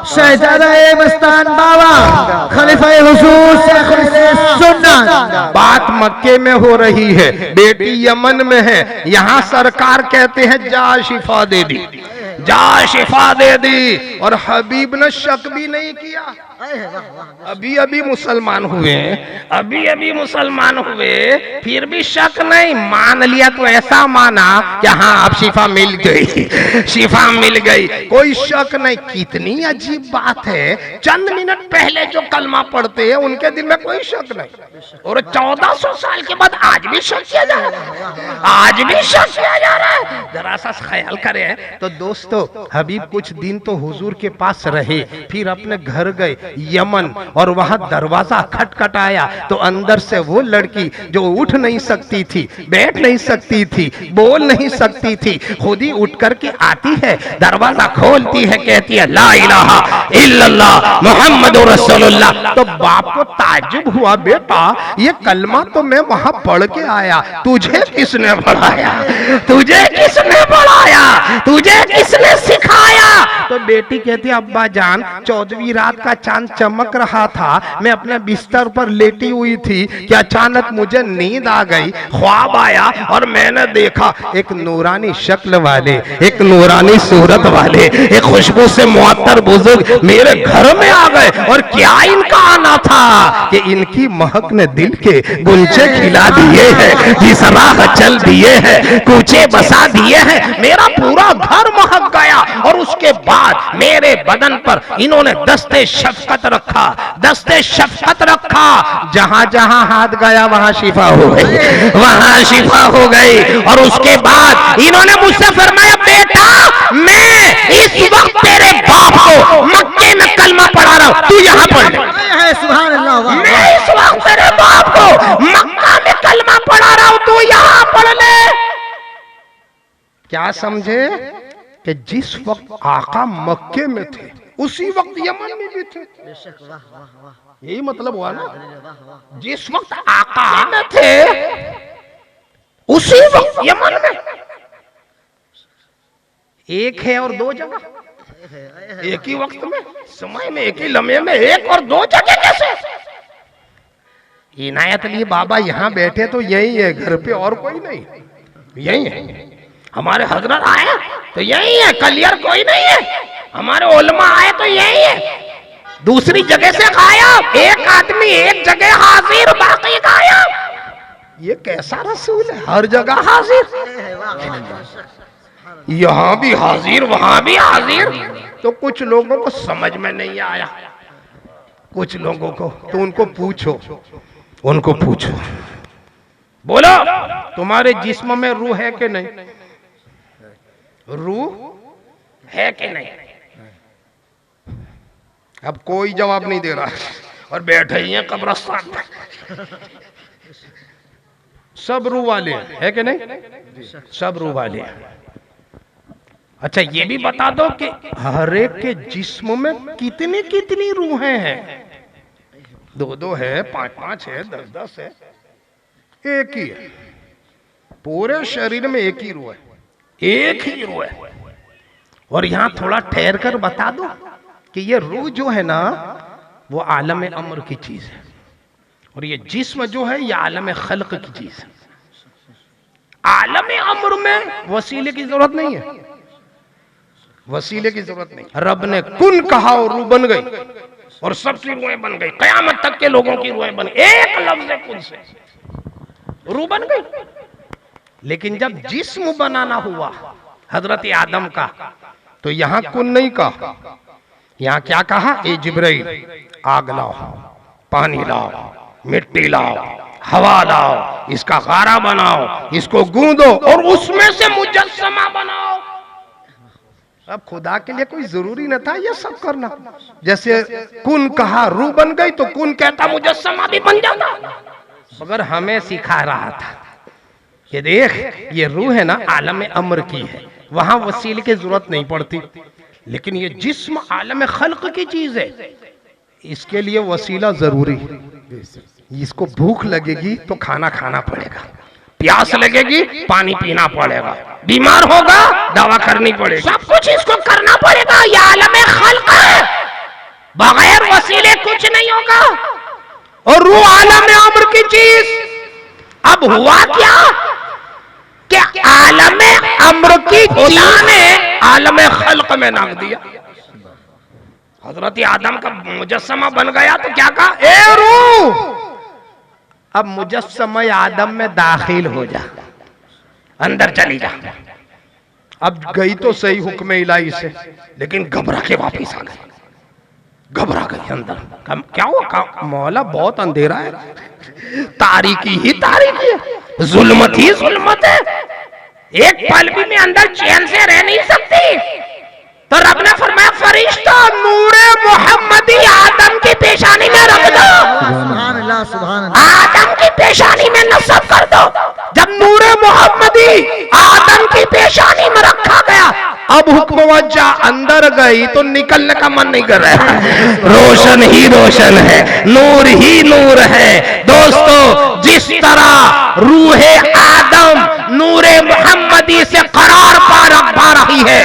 शहजादा मस्तान बाबा, खलीफा हुजूर शेखुल इस्लाम सुन्नत। बात मक्के में हो रही है, बेटी यमन में है, यहाँ सरकार कहते हैं जा शिफा दे दी, जा शिफा दे दी। और हबीब ने शक भी नहीं किया, अभी अभी मुसलमान हुए, अभी अभी मुसलमान हुए, फिर भी शक नहीं, मान लिया तो ऐसा माना कि हाँ अब शिफा मिल गई, शिफा मिल गई, कोई शक नहीं। कितनी अजीब बात है, चंद मिनट पहले जो कलमा पढ़ते हैं उनके दिल में कोई शक नहीं, और 1400 साल के बाद आज भी शक किया जा रहा है, आज भी शक किया जा रहा है। जरा सा ख्याल करें। तो दोस्तों हबीब कुछ दिन तो हुजूर के पास रहे, फिर अपने घर गए यमन, और वहां दरवाजा खटखटाया तो अंदर से वो लड़की जो उठ नहीं सकती थी, बैठ नहीं सकती थी, बोल नहीं सकती थी, खुद ही उठ करके आती है, दरवाजा खोलती है, कहती है ला इलाहा इल्लल्लाह मुहम्मदुर रसूलुल्लाह। तो बाप को ताज्जुब हुआ, बेटा ये कलमा तो मैं वहां पढ़ के आया, तुझे किसने पढ़ाया, तुझे किसने पढ़ाया, तुझे किसने सिखाया। तो बेटी कहती है अब्बा जान 14वीं रात का चांद चमक रहा था, मैं अपने बिस्तर पर लेटी हुई थी कि अचानक मुझे नींद आ गई, ख्वाब आया और मैंने देखा एक नूरानी शक्ल वाले, एक नूरानी सूरत वाले, एक खुशबू से मुअत्तर बुजुर्ग मेरे घर में आ गए। और क्या इनका आना था कि इनकी महक ने दिल के गुंचे खिला दिए हैं, जिस राह चल दिए हैं, कूचे बसा दिए हैं, मेरा पूरा घर महक गया। और उसके बाद मेरे बदन पर इन्होंने दस्ते शफकत रखा, दस्ते शफकत रखा, जहां जहां हाथ गया वहां शिफा हो गई, वहां शिफा हो गई। और उसके बाद इन्होंने मुझसे फरमाया बेटा मैं इस वक्त तेरे बाप को मक्के में कलमा पढ़ा रहा हूं, तू यहां पढ़ ले। सुभान अल्लाह, मैं इस वक्त तेरे बाप को मक्का में कलमा पढ़ा रहा हूं, तू यहां पढ़ ले। क्या समझे कि जिस वक्त आका मक्के में थे उसी वक्त यमन में भी थे, यही मतलब हुआ ना, जिस वक्त आका में थे उसी वक्त यमन में। एक है और दो जगह, एक ही वक्त में, समय में, एक ही लम्हे में, एक और दो जगह कैसे। इनायत अली बाबा यहाँ बैठे तो यही है, घर पे और कोई नहीं, यही है। हमारे हजरत आए तो यही है, कलियर कोई नहीं है। हमारे उलमा आए तो यही है, दूसरी जगह से गायब, एक आदमी एक जगह हाजिर, बाकी गायब। ये कैसा रसूल है, हर जगह हाजिर, यहाँ भी हाजिर वहां भी हाजिर। तो कुछ लोगों को समझ में नहीं आया, कुछ लोगों को, तो उनको पूछो, उनको पूछो, बोलो तुम्हारे जिस्म में रूह है कि नहीं, रूह है कि नहीं। अब कोई जवाब नहीं दे रहा और बैठे ही हैं कब्रिस्तान पर। सब रूह वाले है कि नहीं, सब रूह वाले। अच्छा ये भी बता दो कि हर एक के जिस्म में कितनी कितनी रूहें हैं, 2-2 है, 5-5 है, 10-10 है, एक ही है, पूरे शरीर में एक ही रूह है, एक ही रूह है। और यहां थोड़ा ठहर कर बता दो कि ये रूह जो है ना वो आलम अमर की चीज है, और ये जिस्म जो है ये आलम खल्क की चीज है। आलम अमर में वसीले की जरूरत नहीं है, वसीले की जरूरत नहीं। रब ने कुन कहा और रूह बन गई, और सबकी रूहें बन गई, कयामत तक के लोगों की रूहें बन गई, एक लफ्ज़ कुन से रूह बन गई। लेकिन जब जिस्म बनाना हुआ हजरत आदम का, तो यहां कुन नहीं कहा, यहां क्या कहा, ए जिब्राइल आग लाओ, पानी लाओ, मिट्टी लाओ, हवा लाओ, इसका गारा बनाओ, इसको गूंदो और उसमें से मुजस्समा बनाओ। अब खुदा के लिए कोई जरूरी न था ये सब करना। जैसे कुन कहा रूह बन गई, तो कुन कहता मुजस्समा भी बन जाता। मगर हमें सिखा रहा था कि देख ये रूह है ना, आलम अमर की है, वहां वसीले की जरूरत नहीं पड़ती। लेकिन ये जिस्म आलम खल्क की चीज है, इसके लिए वसीला जरूरी है। इसको भूख लगेगी तो खाना खाना पड़ेगा, प्यास लगेगी पानी पीना पड़ेगा, बीमार होगा दवा करनी पड़ेगी, सब कुछ इसको करना पड़ेगा। ये आलम खल्क है, बगैर वसीले कुछ नहीं होगा। और रूह आलम अमर की चीज। अब हुआ क्या कि आलम अमर की चीज ने आलम खल्क में नाम दिया। हजरत आदम का मुजस्समा बन गया तो क्या कहा, ए रूह अब मुजस्समा आदम में दाखिल हो जा, अंदर चली जा। अब गई तो सही हुक्म इलाही से, लेकिन घबरा के वापिस आ गई, घबरा गई अंदर। क्या हुआ, मौला बहुत अंधेरा है, तारीकी ही तारीकी है, जुल्मत ही जुल्मत है, एक पल भी मैं अंदर चैन से रह नहीं सकती। तो रब ने फरमाया फरिश्ता नूरे मोहम्मदी आदम की पेशानी में रख दो, सुभान अल्लाह, सुभान अल्लाह। आदम की पेशानी में नस्ब कर दो। जब नूरे मोहम्मदी आदम की पेशानी में रखा गया, अब हुक्म वज्जा अंदर गई तो निकलने का मन नहीं कर रहा है। रोशन ही रोशन है, नूर ही नूर है। दोस्तों जिस तरह रूहे आदम नूरे मोहम्मदी से करार पा रही है,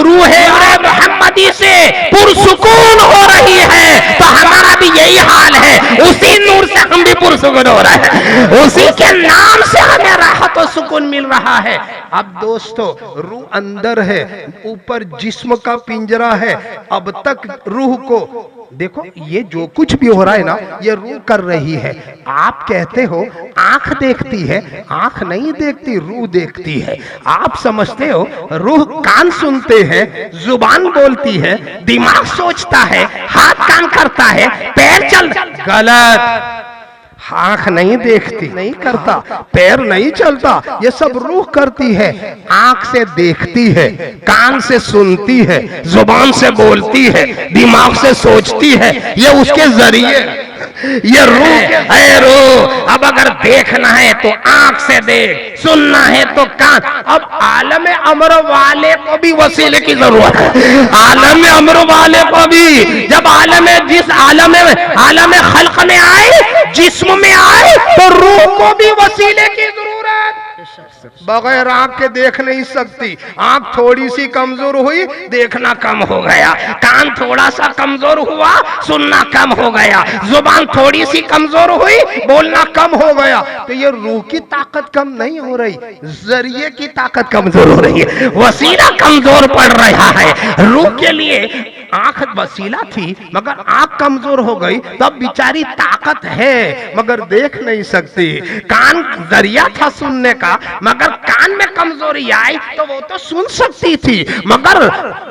रूहे मोहम्मदी से पुरसुकून हो रही है, तो हमारा भी यही हाल है। उसी नूर से हम भी पुरसुकून हो रहे हैं, उसी के नाम से हमें राहत और सुकून मिल रहा है। अब दोस्तों रूह अंदर है, ऊपर जिस्म का पिंजरा है। अब तक रूह को देखो, ये जो कुछ भी हो रहा है ना, ये रूह कर रही है। आप कहते हो आंख देखती है, आंख नहीं देखती, रूह देखती है। आप समझते हो रूह कान सुनते हैं, जुबान बोलती है, दिमाग सोचता है, हाथ काम करता है, पैर चल, गलत। आंख नहीं देखती, नहीं करता, पैर नहीं चलता, ये सब रूह करती है। आंख से देखती है, कान से सुनती है, जुबान से बोलती है, दिमाग से सोचती है, ये उसके जरिए ये रूह है। रूह अब अगर देखना है तो आंख से देख, सुनना है तो कान। अब आलम अमर वाले को भी वसीले की जरूरत है, आलम अमर वाले को भी। जब जिस आलम खल्क में आए, जिस्म में आए, तो रूह को भी वसीले की जरूरत। बगैर आंख के देख नहीं सकती, आंख थोड़ी सी कमजोर हुई देखना कम हो गया, कान थोड़ा सा कमजोर हुआ सुनना कम हो गया, जुबान थोड़ी सी कमजोर हुई बोलना कम हो गया। तो ये रूह की ताकत कम नहीं हो रही, जरिए की ताकत कमजोर हो रही है, वसीला कमजोर पड़ रहा है। रूह के लिए आंख वसीला थी मगर आंख कमजोर हो गई, तब बेचारी ताकत है मगर देख नहीं सकती। कान जरिया था सुनने का, मगर कान में कमजोरी आई तो वो तो सुन सकती थी, मगर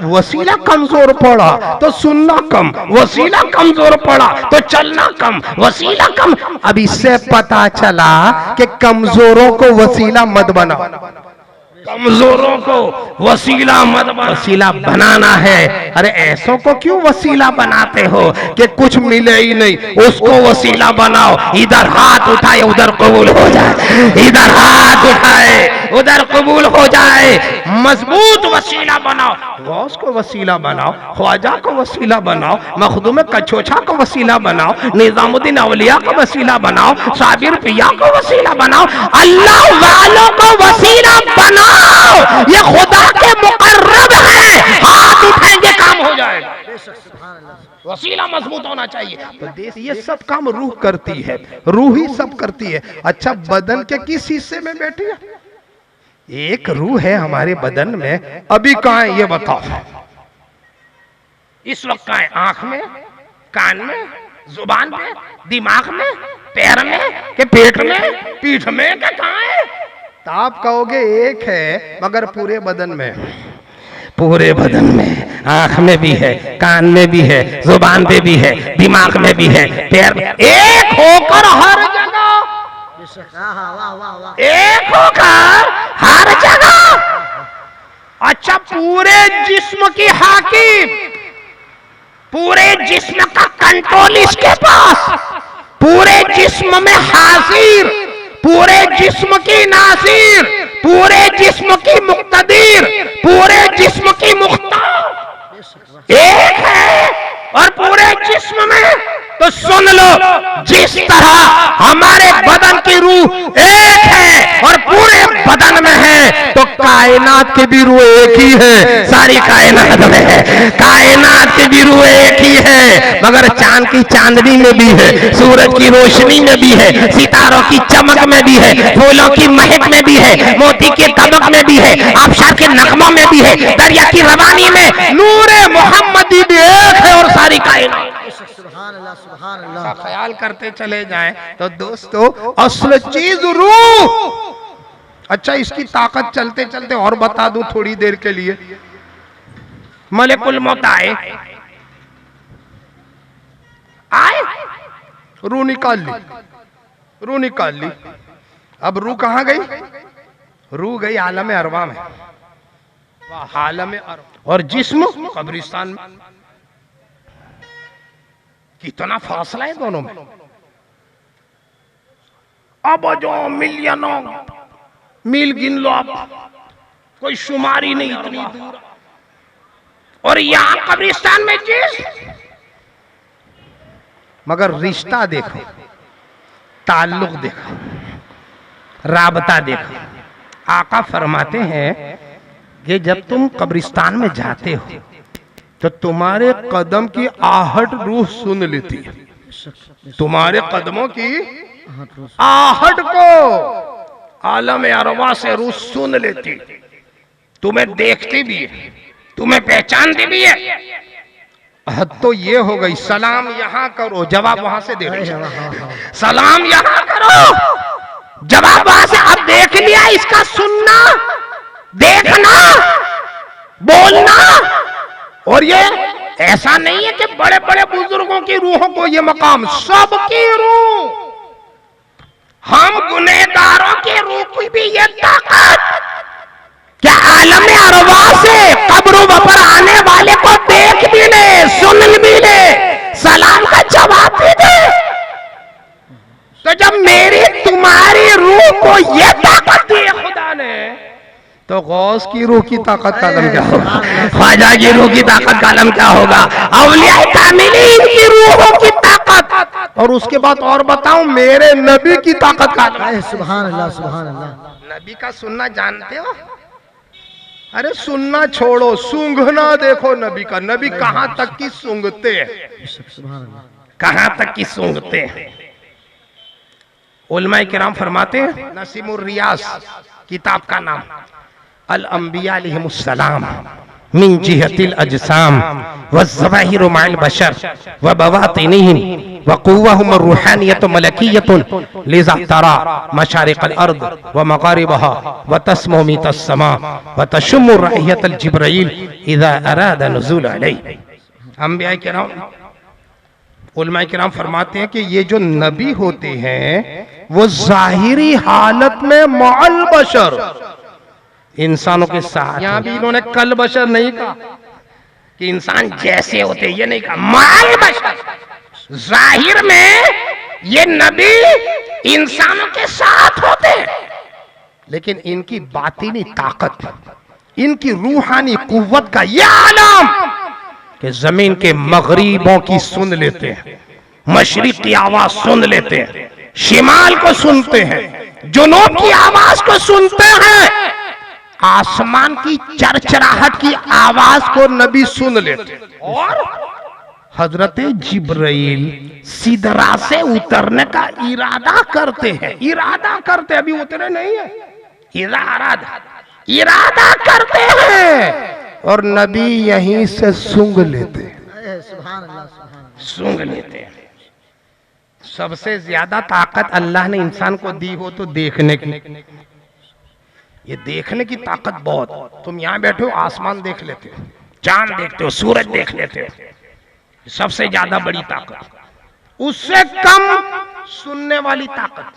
वसीला कमजोर पड़ा तो सुनना कम, वसीला कमजोर पड़ा तो चलना कम, वसीला कम। अब इससे पता चला कि कमजोरों को वसीला मत बनाओ, कमजोरों को वसीला मत बना, वसीला बनाना है। अरे ऐसों को क्यों वसीला बनाते हो कि कुछ मिले ही नहीं, उसको वसीला बनाओ। इधर हाथ उठाए उधर कबूल हो जाए, इधर हाथ उठाए उधर कबूल हो जाए। मजबूत वसीला बनाओ, गौस को वसीला बनाओ, ख्वाजा को वसीला बनाओ, मखदूम कछोछा को वसीला बनाओ, निजामुद्दीन औलिया को वसीला बनाओ, साबिर पिया को वसीला बनाओ, अल्लाह वालों को वसीला बनाओ। ये खुदा के मुकर्रब है, हाथ उठाएंगे काम हो जाएगा। वसीला मजबूत होना चाहिए। तो देश ये सब काम रूह करती है, रूह ही सब करती है। अच्छा बदन के किस हिस्से में बैठी है? एक रूह है हमारे बदन में, अभी कहाँ है ये बताओ? इस वक्त कहाँ है? आंख में, कान में, जुबान पे, दिमाग में, पैर में, के पेट में, पीठ में, क्या कहाँ है? तो आप कहोगे एक है, मगर पूरे बदन में, पूरे बदन में, आंख में भी है, कान में भी है, जुबान पे भी है, दिमाग में भी है, पैर में, एक होकर हर जगह, एक होकर हर जगह। अच्छा, पूरे जिस्म की हाकिम, पूरे जिस्म का कंट्रोल इसके पास, पूरे जिस्म में हाजिर, पूरे जिस्म की नासिर, पूरे जिस्म की मुक्तदीर, पूरे जिस्म की मुख्तार एक है और पूरे जिस्म में। तो सुन लो, जिस तरह हमारे बदन की रूह एक है और पूरे बदन में है, तो कायनात की भी रूह एक ही है, सारी कायनात में है। कायनात की भी रूह एक ही है, मगर चांद की चांदनी में भी है, सूरज की रोशनी में भी है, सितारों की चमक में भी है, फूलों की महक में भी है, मोती के तबक में भी है, आबशार के नगमों में भी है, दरिया की रवानी में नूरे मोहम्मदी भी एक है और सारी कायनात। का ख्याल करते चले जाएं तो दोस्तों, असल चीज रूह। अच्छा, इसकी ताकत चलते चलते और बता दूं थोड़ी देर के लिए। मलिकुल मौत आए, रूह निकाल ली, रूह निकाल ली। अब रूह कहां गई? रूह गई आलम अरवा में, आलम अरवा, और जिस्म कब्रिस्तान में। कितना फासला है दोनों में, अब जो मिलियनों मील गिन लो आप, कोई शुमारी नहीं, इतनी दूर। और यहां कब्रिस्तान में चीज, मगर रिश्ता देखो, ताल्लुक देखो, राबता देखो। आका फरमाते हैं कि जब तुम कब्रिस्तान में जाते हो तो तुम्हारे कदम की आहट रूह सुन लेती है, तुम्हारे कदमों की आहट को आलम अरवा से रूह सुन लेती, तुम्हें देखती भी है, तुम्हें पहचानती भी है। तो ये हो गई, सलाम यहां करो, जवाब वहां से दे रही है। सलाम यहां करो, जवाब वहां से। अब देख लिया, इसका सुनना, देखना, बोलना। और ये ऐसा नहीं है कि बड़े बड़े बुजुर्गों की रूहों को ये मकाम, सबकी रूह, हम गुनहगारों की रूह की भी ये ताकत, क्या आलम अरवा से कब्रों पर आने वाले को देख भी ले, सुन भी ले, सलाम का जवाब भी दे। तो जब मेरी तुम्हारी रूह को ये ताकत दी है खुदा ने, तो गौस की रूह की ताकत का आलम क्या होगा, ख्वाजा की रूह की ताकत का आलम क्या होगा, औलिया कामिलीन की रूहों की ताकत। और उसके बाद और बताऊं, मेरे नबी की ताकत का आलम। सुभान अल्लाह, सुभान अल्लाह। नबी का सुनना जानते हो? अरे सुनना छोड़ो, सूंघना देखो नबी का। नबी कहां तक की सूंघते हैं, कहां तक की सूंघते हैं। उलमाए किराम फरमाते हैं, नसीमुर रियाज किताब का नाम, अल अंबिया अलैहिमुस्सलाम मिन जिहतिल अजसाम व ज़वाहिर माल बशर व बवातिनिहिम व कुव्वहुम रूहानियत मलकियतुन लिज़ा तरा मशारिक़ल अर्द व मगारिबहा व तस्मउ मितस समा व तशम्मु राहियतल जिब्राइल इज़ा अरादा नुज़ूल अलैहि। अंबिया किराम, उलमाए किराम फरमाते हैं कि ये जो नबी होते हैं वो जाहिरी हालत में मअल बशर, इंसानों के साथ। यहां भी इन्होंने कल बशर नहीं कहा कि इंसान जैसे होते, ये नहीं कहा, मअल बशर। जाहिर में ये नबी इंसानों के साथ होते हैं, लेकिन इनकी बातिनी ताकत, इनकी रूहानी कुव्वत का यह आलम कि जमीन के मगरिबों की सुन लेते हैं, मशरिक की आवाज सुन लेते हैं, शिमाल को सुनते हैं, जुनूब की आवाज को सुनते हैं, आसमान की चरचराहट की आवाज को नबी सुन लेते हैं। और हजरत जिब्राइल सिदरा से उतरने का इरादा करते हैं, इरादा करते, अभी उतरे नहीं है, इरादा करते हैं, और नबी यहीं से सूंघ लेते हैं। सुभान अल्लाह, सुभान अल्लाह। सूंघ लेते हैं। सबसे ज्यादा ताकत अल्लाह ने इंसान को दी हो तो देखने की, ये देखने की ताकत बहुत। तुम यहाँ बैठे हो, आसमान देख लेते हो, चांद देखते हो, सूरज देख लेते हो, सबसे ज्यादा बड़ी ताकत। उससे कम सुनने वाली ताकत।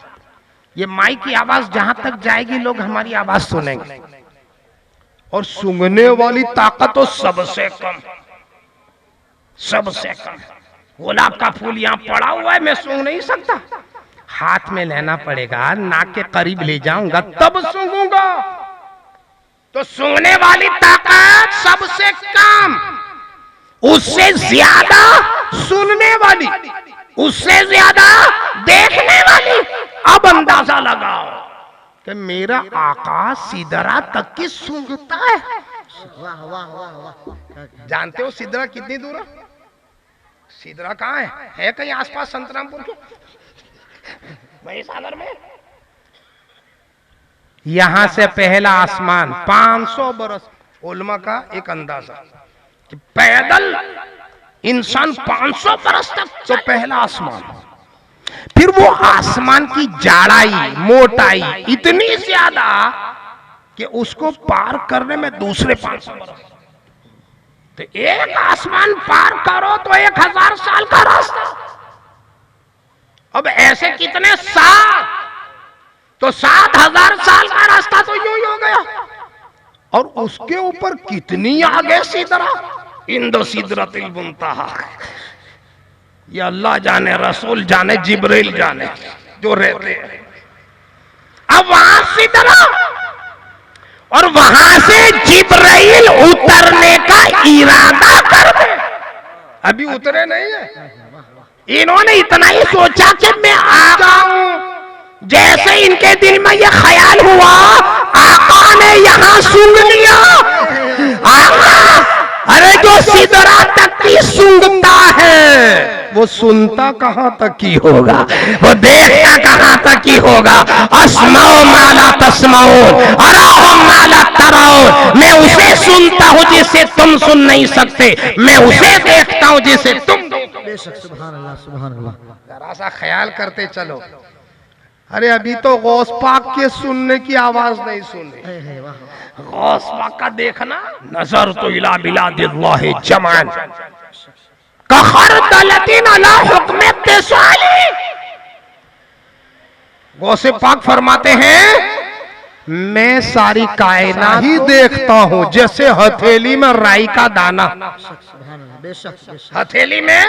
ये माइक की आवाज जहां तक जाएगी लोग हमारी आवाज सुनेंगे, और सूंघने वाली ताकत तो सबसे कम, सबसे कम। गुलाब का फूल यहाँ पड़ा हुआ है, मैं सूंघ नहीं सकता, हाथ में लेना पड़ेगा, नाक के करीब ले जाऊंगा तब सूंघूंगा। तो सूंघने वाली ताकत सबसे कम, उससे ज्यादा सुनने वाली, उससे ज्यादा देखने वाली। अब अंदाजा लगाओ कि मेरा आका सिदरा तक की सूंघता है। वाह वाह वाह वाह। जानते हो सिदरा कितनी दूर है? सिदरा कहाँ है कहीं आसपास संतरामपुर के, महिसागर में? यहां से पहला आसमान 500 बरस। उलमा का एक अंदाजा कि पैदल इंसान 500 बरस तक तो पहला आसमान, फिर वो आसमान की जाड़ाई मोटाई इतनी ज्यादा कि उसको पार करने में दूसरे 500 बरस। तो एक आसमान पार करो तो 1000 साल का रास्ता। अब ऐसे कितने 7, तो 7000 साल का रास्ता तो यूं ही हो गया। और उसके ऊपर कितनी आगे सिदरा, इंद सिदरतिल मुंतहा। ये अल्लाह जाने, रसूल जाने, जिब्रील जाने जो रहते हैं। अब वहां सिदरा, और वहां से जिब्रील उतरने का इरादा कर दे। अभी उतरे नहीं है, इन्होंने इतना ही सोचा कि मैं आ जाऊं। जैसे इनके दिल में यह ख्याल हुआ, आका ने यहां सूंघ लिया। आका, अरे जो सिदरा तक की सूंघता है वो सुनता कहां तक की होगा, वो देखता कहां तक की होगा। अस्माओ माला तस्माओ, अराओ माला तराओ। मैं उसे सुनता हूं जिसे तुम सुन नहीं सकते, मैं उसे देखता हूं जिसे तुम। बेशक, सुभान अल्लाह, सुभान अल्लाह। जरा सा ख्याल करते चलो। अरे अभी तो गौस पाक के सुनने की आवाज नहीं सुनी, गौस पाक का देखना। नजर तो इला बिलादिल्लाहि जमान कहरदलतिन अला हुक्म तिसाली। गौसे पाक फरमाते हैं, मैं सारी कायनात ही देखता हूं जैसे हथेली में राई का दाना। सुभान अल्लाह, बेशक बेशक। हथेली में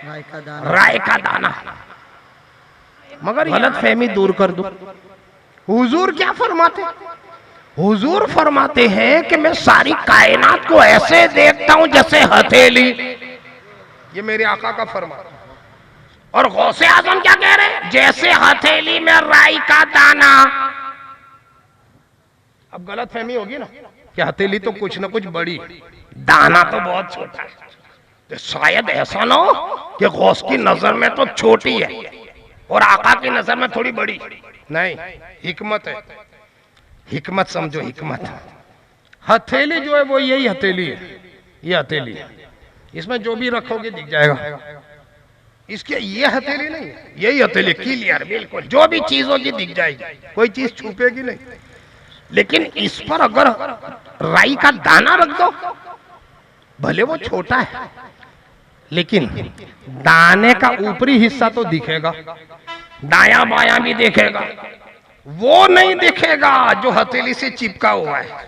राई का दाना, राय का दाना। मगर गलत फहमी दूर कर दो। हुजूर क्या फरमाते? हुजूर फरमाते हैं कि मैं सारी कायनात को ऐसे देखता हूं जैसे हथेली। ये मेरे आका का फरमान। और गौसे आजम क्या कह रहे हैं? जैसे हथेली में राई का दाना। अब गलत फहमी होगी ना कि हथेली तो कुछ ना कुछ बड़ी, दाना तो बहुत छोटा है। तो शायद ऐसा ना हो कि गौस की नजर में तो छोटी है और आका की नजर में थोड़ी बड़ी। नहीं, हिकमत है, हिकमत समझो, हिकमत। हथेली जो है वो यही हथेली है, ये हथेली है, इसमें जो भी रखोगे दिख जाएगा। इसके ये हथेली नहीं है, यही हथेली क्लियर, बिल्कुल जो भी चीज होगी दिख जाएगी, कोई चीज छुपेगी नहीं। लेकिन इस पर अगर राई का दाना रख दो, भले वो छोटा है लेकिन दाने का ऊपरी हिस्सा तो दिखेगा, दाया बाया भी दिखेगा, वो नहीं दिखेगा जो हथेली से चिपका हुआ है।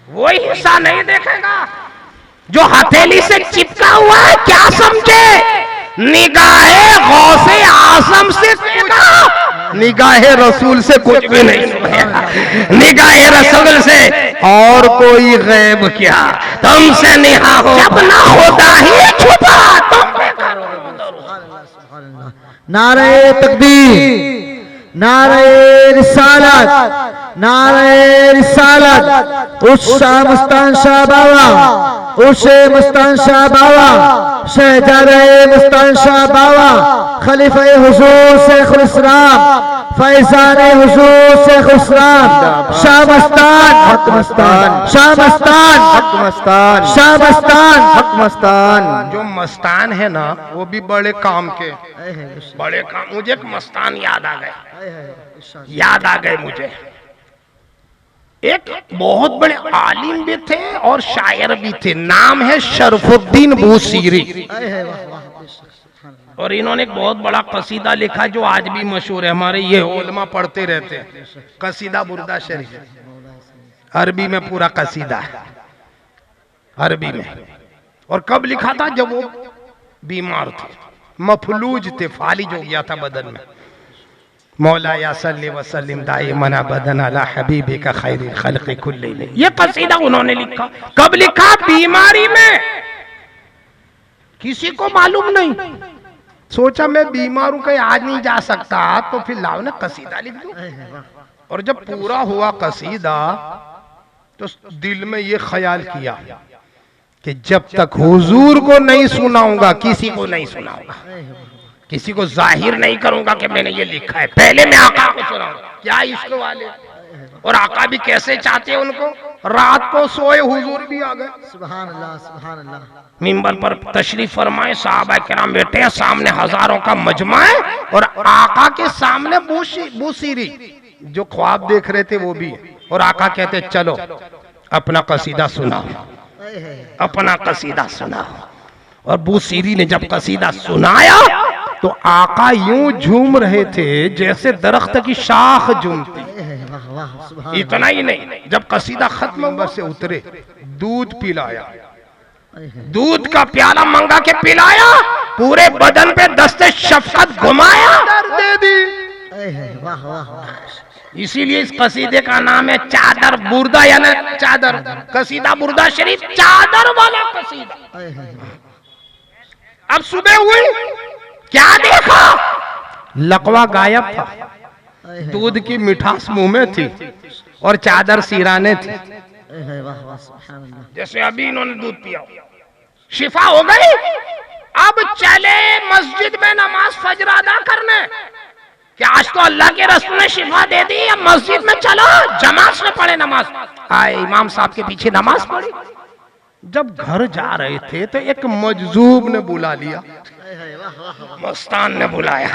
वो हिस्सा नहीं देखेगा जो हथेली से चिपका हुआ है। क्या समझे? निगाहे गौसे आजम से देखा, निगाहे रसूल से कुछ भी नहीं सुनेगा। निगाहे रसूल से और कोई गैब क्या तुमसे निहा हो, जब ना होता ही छुपा तुम। नारे तकबीर, नारे रिसालत, नारे रिसालत। उस शाह मस्तान शाह बाबा, उस मस्तान शाह बाबा, शहजादे मस्तान शाह बाबा, खलीफा हुजूर शेखुल इस्लाम फैजान हुजूर शेख इस्लाम शाह मस्तान हक मस्तान, शाह मस्तान हक मस्तान, शाह मस्तान हक मस्तान। जो मस्तान है ना वो भी बड़े काम के, बड़े काम। मुझे एक मस्तान याद आ गए मुझे। एक बहुत बड़े आलिम भी थे और शायर भी थे, नाम है शरफुद्दीन बूसीरी। और इन्होंने एक बहुत बड़ा कसीदा लिखा जो आज भी मशहूर है, हमारे ये उलमा पढ़ते रहते हैं, कसीदा बुर्दा शरीफ। अरबी में पूरा कसीदा है, अरबी में। और कब लिखा था? जब वो बीमार थे, मफलूज थे, फालिज हो गया था बदन में। मौला या सल्ली व सल्लिम दाइमन अबदन अला हबीबिका खैरिल खल्क़ि कुल्लिहिम। ये कसीदा उन्होंने लिखा। कब लिखा? बीमारी में, किसी को मालूम नहीं। सोचा मैं बीमार हूं, कहीं आज नहीं जा सकता, तो फिर लाओ ना कसीदा लिख दूं। और जब पूरा हुआ कसीदा तो दिल में ये ख्याल किया कि जब तक हुजूर को नहीं सुनाऊंगा किसी को नहीं सुनाऊंगा, किसी को जाहिर नहीं करूंगा कि मैंने ये लिखा है। पहले मैं आका को सुनाऊंगा। क्या इश्क वाले! और आका भी कैसे चाहते हैं उनको। रात को सोए, हुजूर भी आ गए। सुभान अल्लाह, सुभान अल्लाह। मिंबर पर तशरीफ फरमाए, साहबा किराम बैठे हैं, सामने हजारों का मजमा है और आका के सामने बूसीरी जो ख्वाब देख रहे थे वो भी। और आका कहते चलो अपना कसीदा सुनाओ, अपना कसीदा सुनाओ। और बूसीरी ने जब कसीदा सुनाया तो आका यूं झूम रहे थे जैसे दरख्त की शाख झूमती। इतना ही नहीं, जब कसीदा खत्म हुआ से उतरे, दूध पिलाया, दूध का प्याला मंगा के पिलाया, पूरे बदन पे दस्ते शफकत घुमाया, दे दी। इसीलिए इस कसीदे का नाम है चादर बुर्दा, यानी चादर, कसीदा बुर्दा शरीफ, चादर वाला कसीदा। अब सुबह हुई, क्या देखा? लकवा गायब था, दूध की मिठास मुंह में थी और चादर सिराने थी। जैसे अभी इन्होंने दूध पिया, शिफा हो गई। अब चले मस्जिद में नमाज फजर अदा करने। क्या आज तो अल्लाह के रसूल ने शिफा दे दी, अब मस्जिद में चलो जमात से पढ़े नमाज। आए इमाम साहब के पीछे नमाज पढ़ी। जब घर जा रहे थे तो एक मजजूब ने बुला लिया, मस्तान ने बुलाया,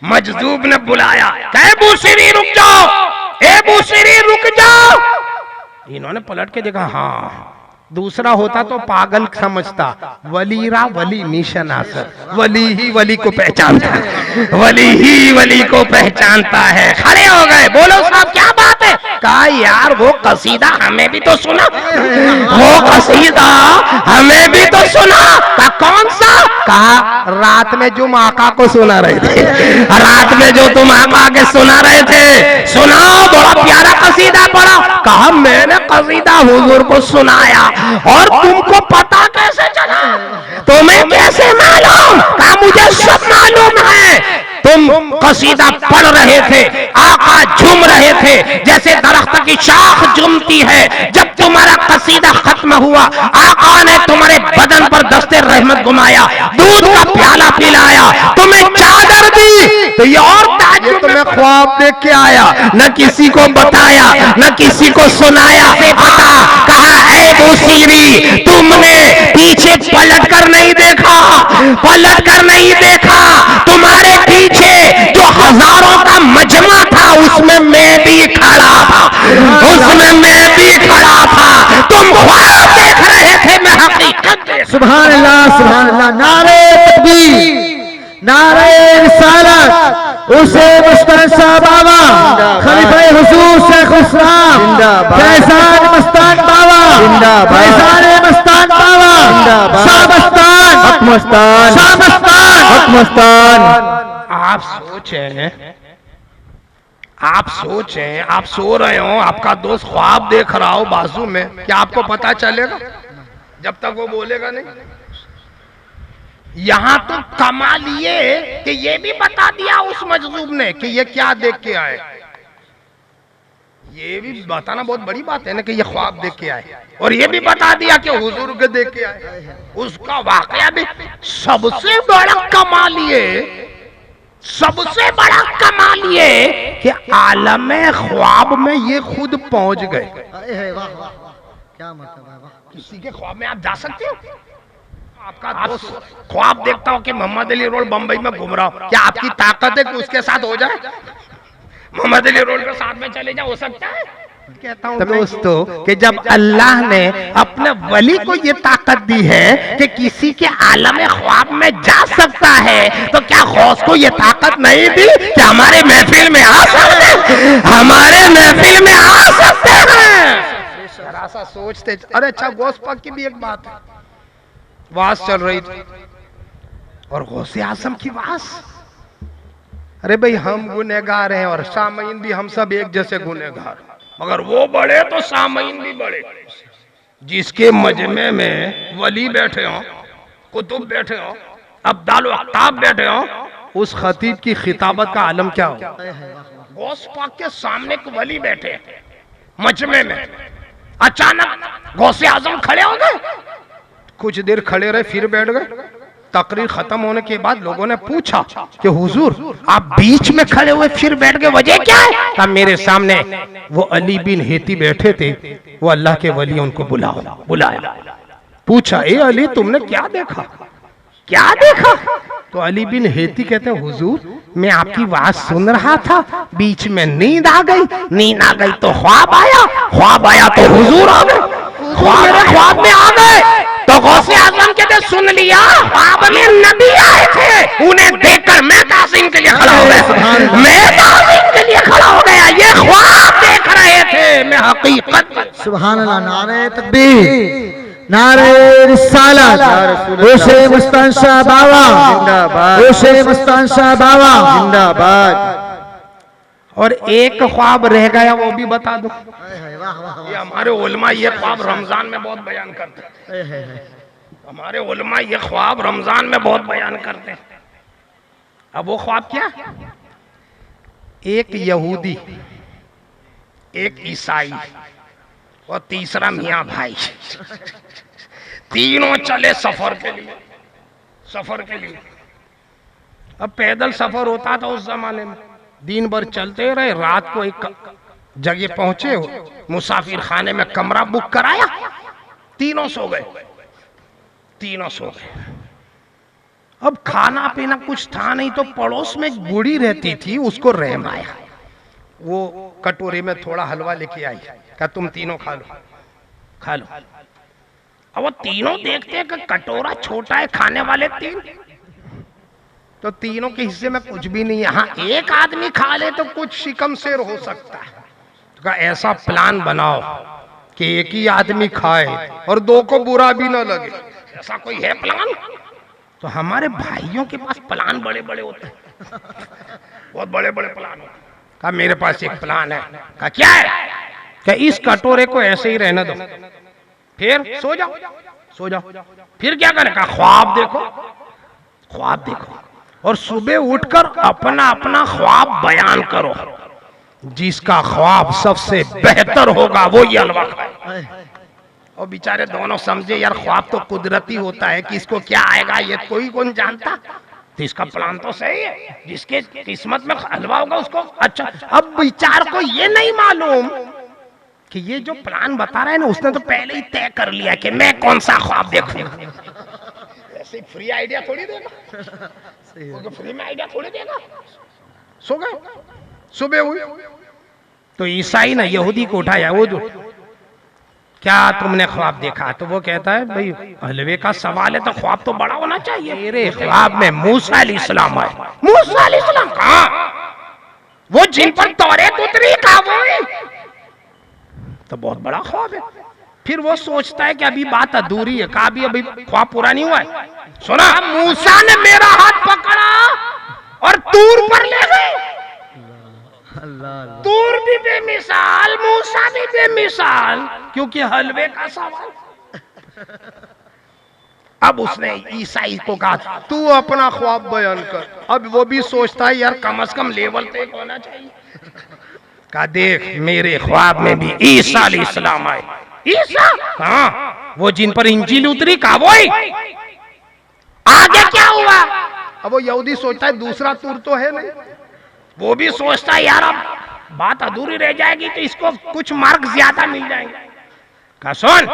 मजजूब ने बुलाया, कहे बूसीरी रुक जाओ, ए बूसीरी रुक जाओ। इन्होंने पलट के देखा, हाँ दूसरा होता तो पागल समझता, वलीरा वली निशन आसर, वली ही वली को पहचानता है, वली ही वली को पहचानता है। खड़े हो गए, बोलो साहब क्या बात है? कहा यार वो कसीदा हमें भी तो सुना, वो कसीदा हमें भी तो सुना। कहा कौन सा? कहा रात में जो आका को सुना रहे थे, रात में जो तुम आका के सुना रहे थे, सुनाओ, बड़ा प्यारा कसीदा पढ़ा। कहा मैंने कसीदा हुजूर को सुनाया और तुमको पता कैसे चला? तुम्हें कैसे मालूम? कहा मुझे सब मालूम है। तुम कसीदा पढ़ रहे थे, आका झूम रहे थे जैसे दरख्त की शाख झूमती है। जब तुम्हारा कसीदा खत्म हुआ, आका ने तुम्हारे बदन पर दस्ते रहमत घुमाया, दूध का प्याला पिलाया, तुम्हें चादर दी। तो ये और ताज्जुब में ख्वाब देख के आया, न किसी को बताया, न किसी को सुनाया। आता कहा है बूसीरी, तुमने पीछे पलट कर नहीं देखा, पलट कर नहीं देखा। तुम्हारे पीछे जो हजारों का मजमा था उसमें मैं भी खड़ा था, उसमें मैं भी खड़ा था। तुम ख्वाब देख रहे थे, मैं हकीकत देख। सुभान अल्लाह, सुभान अल्लाह। नारे तकबीर, नारे रिसालत, उसे मुस्तनसा बाबा, खलीफा हुजूर शेख इस्लाम, फैजान मस्तान बाबा, फैजान मस्तान बाबा, शाह मस्तान हक मस्तान, शाह मस्तान हक मस्तान। आप सोचें, आप सो रहे हो, आपका दोस्त ख्वाब देख रहा हो बाजू में, क्या आपको पता चलेगा? जब तक वो बोलेगा नहीं। यहां तो कमाल ये कि ये भी बता दिया उस मजलूम ने कि ये क्या देख के आए। ये भी बताना बहुत बड़ी बात है ना कि ये ख्वाब देख के आए, और ये भी बता दिया कि हुजूर के देख के आए। उसका वाकया भी सबसे बड़ा कमाल ये सबसे बड़ा कमाल ये कि आलम ख्वाब में ये खुद पहुंच गए। वाह वाह वाह, क्या मतलब है, वाह। किसी के ख्वाब में आप जा सकते हो? आपका दोस्त ख्वाब देखता हो कि मोहम्मद अली रोड बंबई में घूम रहा हो, क्या आपकी ताकत है कि उसके साथ हो जाए? मोहम्मद अली रोड के साथ में चले जाओ, हो सकता है? कहता हूं दोस्तों कि जब अल्लाह ने अपने वली को ये ताकत दी है कि किसी के आलम ख्वाब में जा सकता है, तो क्या गौस को ये ताकत नहीं दी कि हमारे महफिल में आ सकते हैं? हमारे महफिल में आ सकते हैं। जरा सा सोचते। अरे अच्छा, गौस पाक की भी एक बात है, वास चल रही थी और गौसे आजम की वास। अरे भाई, हम गुनहगार हैं और सामईन भी हम सब एक जैसे गुनहगार, मगर वो बड़े तो सामईन भी बड़े। जिसके मजमे में वली बैठे हो, कुतुब बैठे हो, अब्दाल व अख्ताब बैठे हो, उस खतीब की खिताबत का आलम क्या हो? गौस पाक के सामने एक वली बैठे मजमे में, अचानक गौसे आजम खड़े हो गए। कुछ देर खड़े रहे, फिर बैठ गए। तकरीर खत्म होने के बाद लोगों ने पूछा कि हुजूर, आप बीच में खड़े हुए फिर बैठ गए, वजह क्या है? कहा, मेरे सामने वो अली बिन हेती बैठे थे, वो अल्लाह के वली, उनको बुलाया। पूछा, ए अली, तुमने क्या देखा? क्या देखा? तो अली बिन हेती कहते हैं, हुजूर, मैं आपकी बात सुन रहा था, बीच में नींद आ गई तो ख्वाब आया तो हुजूर आ गए, ख्वाब में आ गए तो गौसे आजम कहते सुन लिया, ख्वाब में नबी आए थे, उन्हें देखकर मैं ताज़ीम के लिए खड़ा हो गया, ये ख्वाब देख रहे थे, मैं हकीकत। सुभान अल्लाह, नारे तकबीर, नारे रिसालत, होशे मस्तान शाह बाबा जिंदाबाद, होशे मस्तान शाह बाबा जिंदाबाद। और एक ख्वाब रह गया, वो भी बता दो। ये हमारे उलमा ये ख्वाब रमजान में बहुत बयान करते हैं। हमारे उलमा ये ख्वाब रमजान में बहुत बयान करते हैं। अब वो ख्वाब क्या? एक यहूदी, एक ईसाई और तीसरा मियाँ भाई, तीनों चले सफर के लिए। अब पैदल सफर होता था उस जमाने में, दिन भर चलते रहे, रात को एक जगह पहुंचे, मुसाफिर खाने में कमरा बुक कराया, तीनों सो गए। अब खाना पीना कुछ था नहीं, तो पड़ोस में एक बूढ़ी रहती थी, उसको रहम आया, वो कटोरी में थोड़ा हलवा लेके आई, कहा तुम तीनों खा लो। अब वो तीनों देखते हैं कि कटोरा छोटा है, खाने वाले तीन, तो तीनों के हिस्से में कुछ भी नहीं है। हाँ, एक आदमी खा ले तो कुछ शिकम शेर हो सकता है। तो कहा ऐसा प्लान बनाओ कि एक ही आदमी खाए और दो को बुरा भी ना लगे, ऐसा कोई है प्लान? तो हमारे भाइयों के पास प्लान बड़े बड़े होते हैं, बहुत बड़े बड़े प्लान होते हैं। कहा मेरे पास एक प्लान है। कहा क्या है? कि इस कटोरे को ऐसे ही रहने दो, फिर सो जाओ। फिर क्या करें? कहा ख्वाब देखो और सुबह उठकर अपना अपना ख्वाब बयान करो, जिसका ख्वाब सबसे बेहतर होगा वो ये हलवा खाए। और बेचारे दोनों समझे यार, ख्वाब तो कुदरती होता है, कि इसको क्या आएगा ये कोई कौन जानता, तो इसका प्लान तो सही है, जिसके किस्मत में हलवा होगा उसको। अच्छा, अब बेचार को ये नहीं मालूम कि ये जो प्लान बता रहा है ना, उसने तो पहले ही तय कर लिया कि मैं कौन सा ख्वाब देखूंगा। ऐसे फ्री आइडिया थोड़ी देगा, फ्री में आइडिया थोड़ी देगा। सो गए, सुबह हुई तो ईसाई ने यहूदी को उठाया, वो जो क्या तुमने ख्वाब देखा? तो वो कहता है भाई हलवे का सवाल है तो ख्वाब तो बड़ा होना चाहिए। मेरे ख्वाब में मूसा अलैहिस्सलाम आए। मूसा अलैहिस्सलाम कहाँ? वो जिन पर तौरात उतरी, कहा वो है। तो बहुत बड़ा ख्वाब है। फिर वो सोचता है कि अभी बात अधूरी है, कहा अभी ख्वाब पूरा नहीं हुआ है। सुना, मूसा ने मेरा हाथ पकड़ा और तूर पर ले गए। तूर भी बेमिसाल, मूसा भी बेमिसाल, क्योंकि हलवे का सवाल। अब उसने ईसाई को कहा तू अपना ख्वाब बयान कर। अब वो भी सोचता है यार कम से कम लेवल पे होना चाहिए। कहा देख, मेरे ख्वाब में भी ईसा अलैहिस्सलाम आए। ईसा? हाँ, वो जिन पर इंजील उतरी, कहा वो ही। आगे क्या हुआ? अब वो यहूदी सोचता है दूसरा तूर तो है नहीं, वो भी सोचता है यार अब बात अधूरी रह जाएगी तो इसको कुछ मार्क ज्यादा मिल जाएंगे। कहा सुन,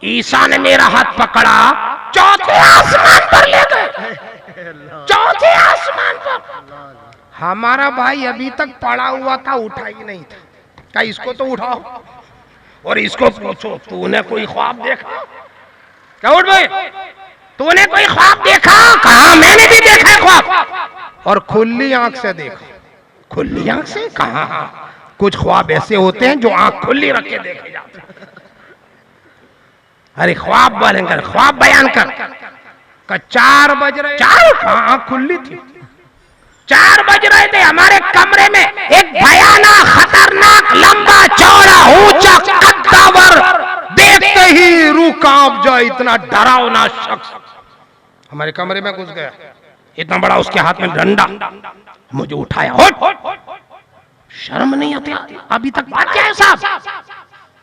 ईसा ने मेरा हाथ पकड़ा, चौथे आसमान पर ले गए, चौथे आसमान पर। हमारा भाई अभी तक पड़ा हुआ था, उठा ही नहीं था। क्या इसको तो उठाओ और इसको पूछो तूने कोई ख्वाब देखा? क्या उठ भाई, तूने कोई ख्वाब देखा? कहा मैंने भी देखा ख्वाब, और खुली आंख से देखा। खुली आंख से? कहा कुछ ख्वाब ऐसे होते हैं जो आंख खुली रख के देखे जाते हैं। अरे ख्वाब बयान कर, ख्वाब बयान कर। 4 बज रहे, 4 आंख खुली थी, 4 बज रहे थे। हमारे कमरे में एक भयानक खतरनाक लंबा चौड़ा ऊंचा कद्दावर, देखते ही रूह कांप जाए, इतना डरावना शख्स हमारे कमरे में घुस गया। इतना बड़ा उसके हाथ में डंडा, मुझे उठाया। शर्म नहीं आती अभी तक? बात क्या है साहब?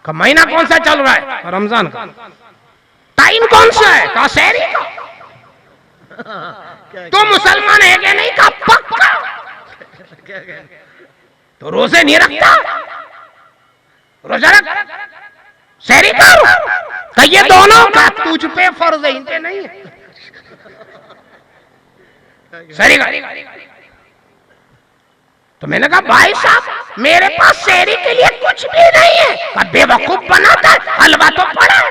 का महीना कौन सा चल रहा है? रमजान का। टाइम कौन सा है? का शहरी का। तो मुसलमान है क्या? नहीं का पक्का। तो रोजे नहीं रखता? रोजा रख, शहरी का। ये दोनों का तुझ पे फर्ज है, इन पे नहीं है। शहरी का। तो मैंने कहा भाई साहब मेरे पास शहरी के लिए कुछ भी नहीं है। का बेवकूफ बनाता, हलवा तो पड़ा है।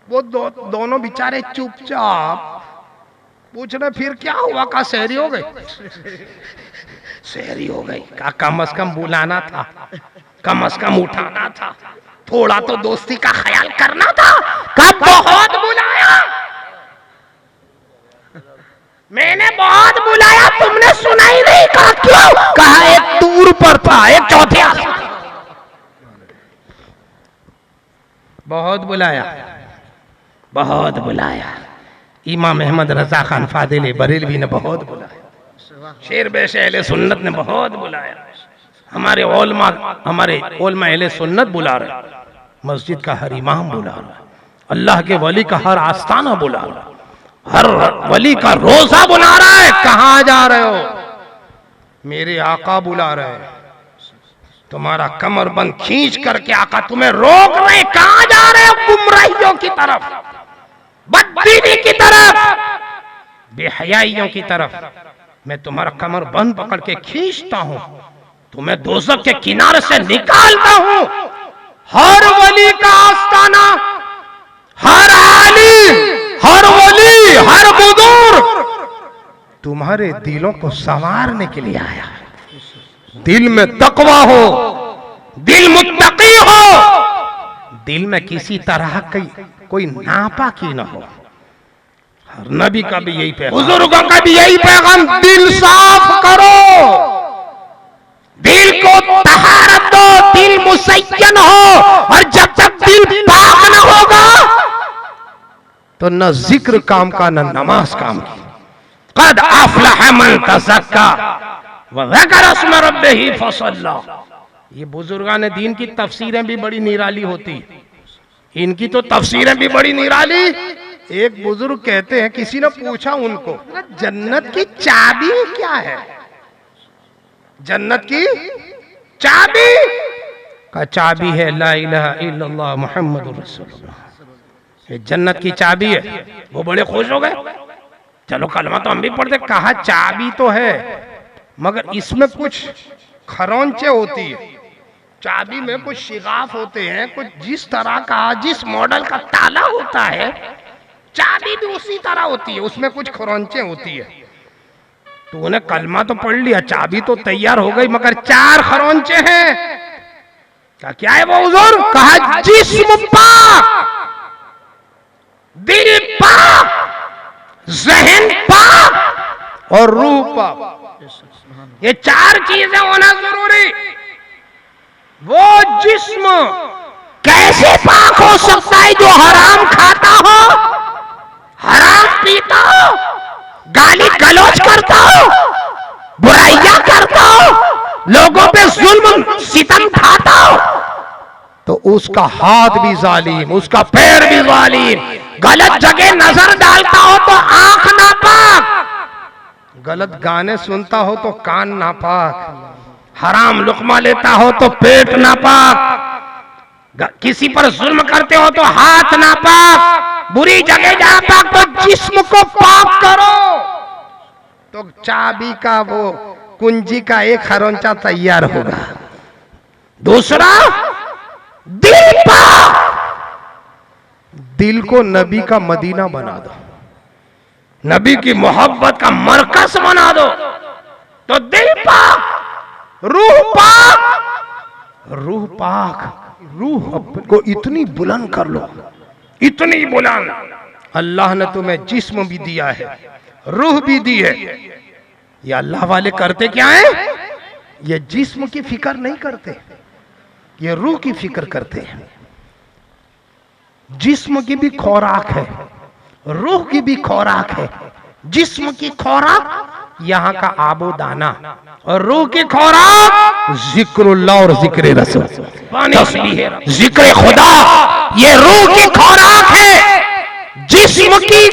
वो दोनों बेचारे चुपचाप पूछ रहे फिर क्या हुआ? का शहरी हो गई? शहरी हो गई। का कम से कम बुलाना था, कम से कम उठाना था, थोड़ा तो दोस्ती का ख्याल करना था। कब बहुत बुलाया, मैंने बहुत बुलाया, तुमने सुना ही नहीं। कहा क्यों? कहा एक टूर पर था, एक चौथे आसमान। बहुत बुलाया, बहुत बुलाया। इमाम अहमद रजा खान फादिल बरेलवी ने बहुत बुलाया, शेर बेशे अहले सुन्नत ने बहुत बुलाया, हमारे ओलमा अहले सुन्नत बुला रहे, मस्जिद का हर इमाम बुला रहा, अल्लाह के वली का हर आस्ताना बुला रहा, हर वली का रोजा बुला रहा है। कहां जा रहे हो? मेरे आका बुला रहे हैं। तुम्हारा कमर बंद खींच करके आका तुम्हें रोक रहे। कहां जा रहे हो? गुमराहियों की तरफ, बददीनी की तरफ, बेहयाइयों की तरफ। मैं तुम्हारा कमर बंद पकड़ के खींचता हूं, तुम्हें दोज़ख के किनारे से निकालता हूं। हर वली का आस्ताना, हर आलिम, हर वली, हर बुजुर्ग तुम्हारे दिलों को संवारने के लिए आया। दिल में तकवा हो, दिल मुत्तकी हो, दिल में किसी तरह की कोई नापाकी न हो। हर नबी का भी यही पैगाम, बुजुर्गों का भी यही पैगाम, दिल साफ करो, दिल को तहारत दो, दिल मुसय्यन हो। और जब तक दिल पाक न होगा तो न जिक्र काम का, न नमाज काम की। कद अफ़लह मन तज़क्का व ज़करा अस्म रब्बिही फसल्ला। ये बुजुर्गान दीन की तफसीरें भी बड़ी निराली होती, इनकी तो तफसीरें भी बड़ी निराली। एक बुजुर्ग कहते हैं, किसी ने पूछा उनको, जन्नत की चाबी क्या है? जन्नत की चाबी का चाबी है ला इलाहा इल्लल्लाह मुहम्मदुर रसूलुल्लाह। ये जन्नत की चाबी है। वो बड़े खुश हो गए, चलो कलमा तो हम भी पढ़ते। कहा चाबी तो है मगर इसमें कुछ खरोंचे होती है, चाबी में कुछ शिगाफ होते हैं, कुछ जिस तरह का, जिस मॉडल का ताला होता है, चाबी भी उसी तरह होती है, उसमें कुछ खरोंचे होती है। तो उन्हें कलमा तो पढ़ लिया, चाबी तो तैयार हो गई, मगर 4 खरोंचे हैं। क्या है वो हुजूर? कहा जिस्म पाक, दिल पाक, ज़हन पाक और रूह पाक। ये 4 चीजें होना जरूरी। वो जिस्म कैसे पाक हो सकता है जो हराम खाता हो, हराम पीता हो, गाली गलौज करता हो, बुराइयां करता हो, लोगों पे जुल्म सितम खाता हो, तो उसका हाथ भी जालिम, उसका पैर भी जालिम, गलत जगह नजर डाल डालता हो तो आंख नापाक, गलत गाने सुनता हो तो कान नापाक, हराम लुकमा लेता हो तो पेट नापाक, किसी पर जुल्म करते हो तो हाथ नापाक, बुरी जगह जा पाक तो जिस्म को पाक करो, तो चाबी का वो कुंजी का एक खरोंचा तैयार होगा। दूसरा, दिल पाक, दिल को नबी का मदीना बना दो, नबी की मोहब्बत का मरकज बना दो, तो दिल पाक, रूह पाक, रूह पाक, रूह को इतनी बुलंद कर लो, इतनी बुलंद। अल्लाह ने तुम्हें जिस्म भी दिया है, रूह भी दी है। ये अल्लाह वाले करते क्या है? ये जिस्म की फिक्र नहीं करते, ये रूह की फिक्र करते हैं। जिस्म की भी खुराक है, रूह की भी खुराक है। जिस्म की खुराक यहाँ का आबो दाना, और रूह की खुराक जिक्रुल्लाह और जिक्र रसूल, जिक्र खुदा, ये रूह की खुराक है। जिस्म की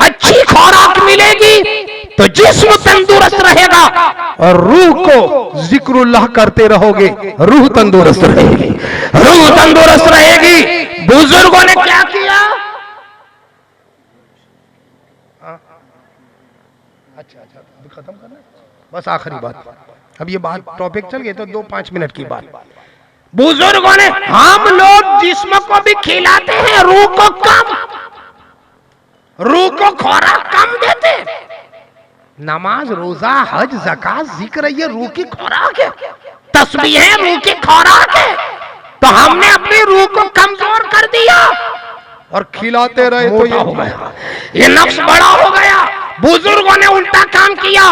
अच्छी खुराक मिलेगी तो जिस्म तंदुरुस्त रहेगा, और रूह को जिक्रुल्लाह करते रहोगे, रूह तंदुरुस्त रहेगी, रूह तंदुरुस्त रहेगी। बुजुर्गों ने क्या किया? अच्छा, अभी खत्म करना है, बस आखिरी बात। अब ये बात टॉपिक चल गए तो 2-5 मिनट की बात। बुजुर्गों ने, हम लोग जिस्म को भी खिलाते हैं, रूह को कम, रूह को खुराक कम देते। नमाज, रोजा, हज, ज़कात, जिक्र, ये रूह की खुराक है। तस्बीह रूह की खुराक है, तो हमने अपनी रूह को कमजोर कर दिया और खिलाते रहे तो ये हो गया, ये नफ्स बड़ा हो गया। बुजुर्गों ने उल्टा काम किया,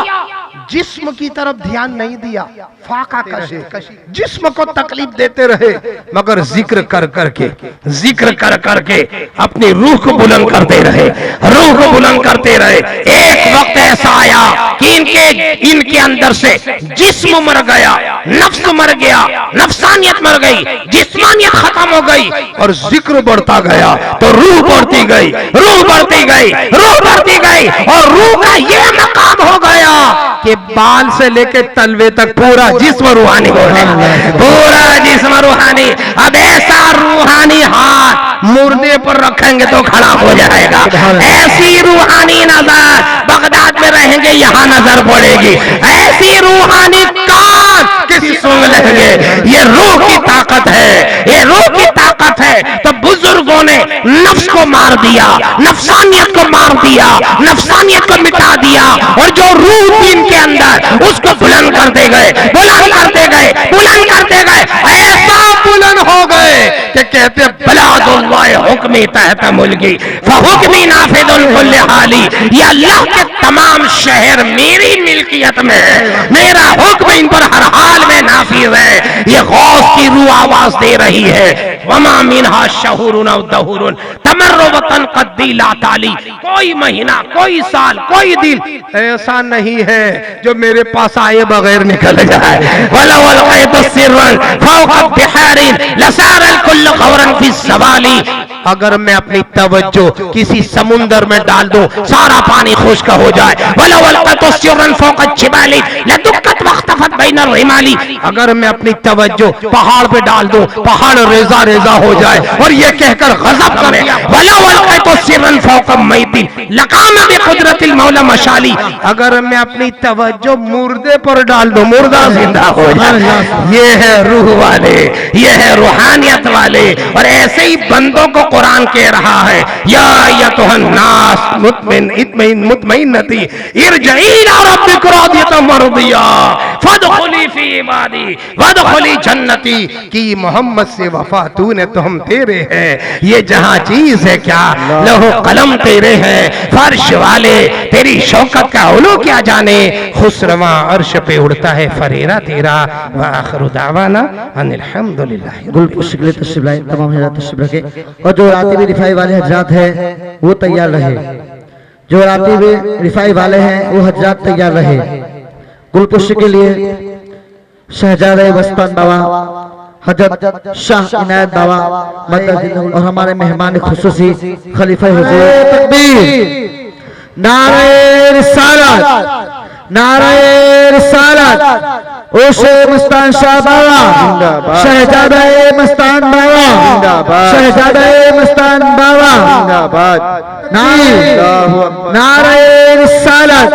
जिस्म की तरफ ध्यान नहीं दिया, फाका कशी, जिस्म को तकलीफ देते रहे, मगर जिक्र कर करके, जिक्र कर करके अपनी रूह को बुलंद करते रहे, रूह को बुलंद करते रहे। एक वक्त ऐसा आया कि इनके अंदर से जिस्म मर गया, नफ्स मर गया, नफ्सानियत मर गई, जिस्मानियत खत्म हो गई, और जिक्र बढ़ता गया तो रूह बढ़ती गई, रूह बढ़ती गई, रूह बढ़ती गई, और रूह का यह मकाम हो गया कि बाल से लेके तलवे तक पूरा जिस्म रूहानी हो गया, पूरा जिस्म रूहानी। अब ऐसा रूहानी हाथ मुर्दे पर रखेंगे तो खड़ा हो जाएगा, ऐसी रूहानी नजर बगदाद में रहेंगे यहाँ नजर पड़ेगी, ऐसी रूहानी कान किसी सुन लेंगे। ये रूह की ताकत है, ये रूह की ताकत है। तो बुजुर्गों ने नफ्स को मार दिया, नफ्सानियत को मार दिया, नफ्सानियत को मिटा दिया, और जो रूह थी इनके अंदर उसको बुलंद करते गए, बुलंद करते गए, बुलंद करते गए, ऐसा बुलंद हो गए कि कहते बलादुल्लाह हुक्मी तहत मुल्की फहुक्मी नाफिदुल कुल्ली हाली। ये अल्लाह के तमाम शहर मेरी मिल्कियत में है, मेरा हुक्म इन पर हर हाल में नाफिज है। ये गौस की रूह आवाज दे रही है, वमा मिनहा शहुरुन औ दहुरुन तमर्रु वतन कद्दी ला ताली। कोई महीना, कोई साल, कोई दिन ऐसा नहीं है जो मेरे पास आए बगैर निकल जाए। वला वलक़ैतु सिर्रन फौक़ बिहारिन लसारल कुल्लु ग़ौरन फी ज़वाली। अगर मैं अपनी तवज्जो किसी समुंदर में डाल दूं, सारा पानी खुश्क हो जाए। वला वलक़ैतु सिर्रन फौक़ जिबाली लदुक्कत वख्तफत बैन रिमाली। अगर मैं अपनी तवज्जो पहाड़ पे डाल दूं, पहाड़ रेजा रेजा हो जाए और ये कहकर गजब करे, वला वलक़ैतु सिर्रन फौक़ मैतिन लक़ाम बिक़ुद्रतिल मौला मशाली। अगर मैं अपनी तवज्जो मुर्दे पर डाल दूं, मुर्दा जिंदा हो जाए। ये है रूह वाले, ये है रूहानियत वाले। और ऐसे ही बंदों को कुरान कह रहा है, या अय्युहन नास मुतमइन्नती इरजई इला रब्बिक रादियतम मर्दिया फदखुली फी इबादी वदखुली जन्नती। कि मोहम्मद से वफा तूने तो हम तेरे हैं, ये जहां चीज है क्या लहो कलम तेरे हैं, फर्श वाले तेरी शौकत का उलू क्या जाने, खुसरवा अर्श पे उड़ता है फरेरा तेरा। व आखिरु दावाना अनिल हम्दुलिल्लाह। गुल पुष्कले तशरीफ लाए, तमाम हजरात तशरीफ रखे, और जो रातीबी रिफाई वाले हजरात हैं वो तैयार रहे, जो रातीबी रिफाई वाले हैं वो हजरात तैयार रहे। गुल पुष्क के लिए शहजादे वस्तान बाबा हजरत शाह इनायत बाबा मदद और हमारे मेहमान खुसूसी खलीफा हुजूर तकबीर, नारे रिसालत, नारे रिसालत, ओशे मस्तान शाह बाबा जिंदाबाद, शहजादा मस्तान बाबा जिंदाबाद, शहजादा मस्तान बाबा जिंदाबाद, नारे रिसालत।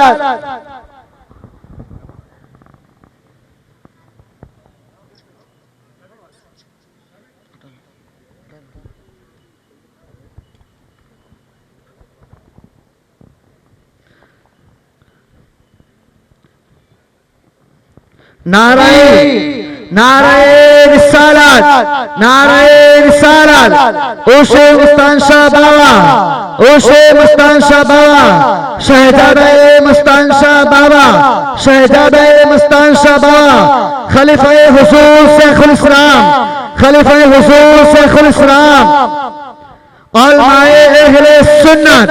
नारे नारे रिसालत, नारे रिसालत, ओशे मस्तान शाह बाबा, ओशे मस्तान शाह बाबा, शहजादा मस्तान शाह बाबा, शहजादा मस्तान शाह बाबा, खलीफा हुजूर शेखुल इस्लाम, खलीफा हुजूर शेखुल इस्लाम, उलमाए अहले सुन्नत,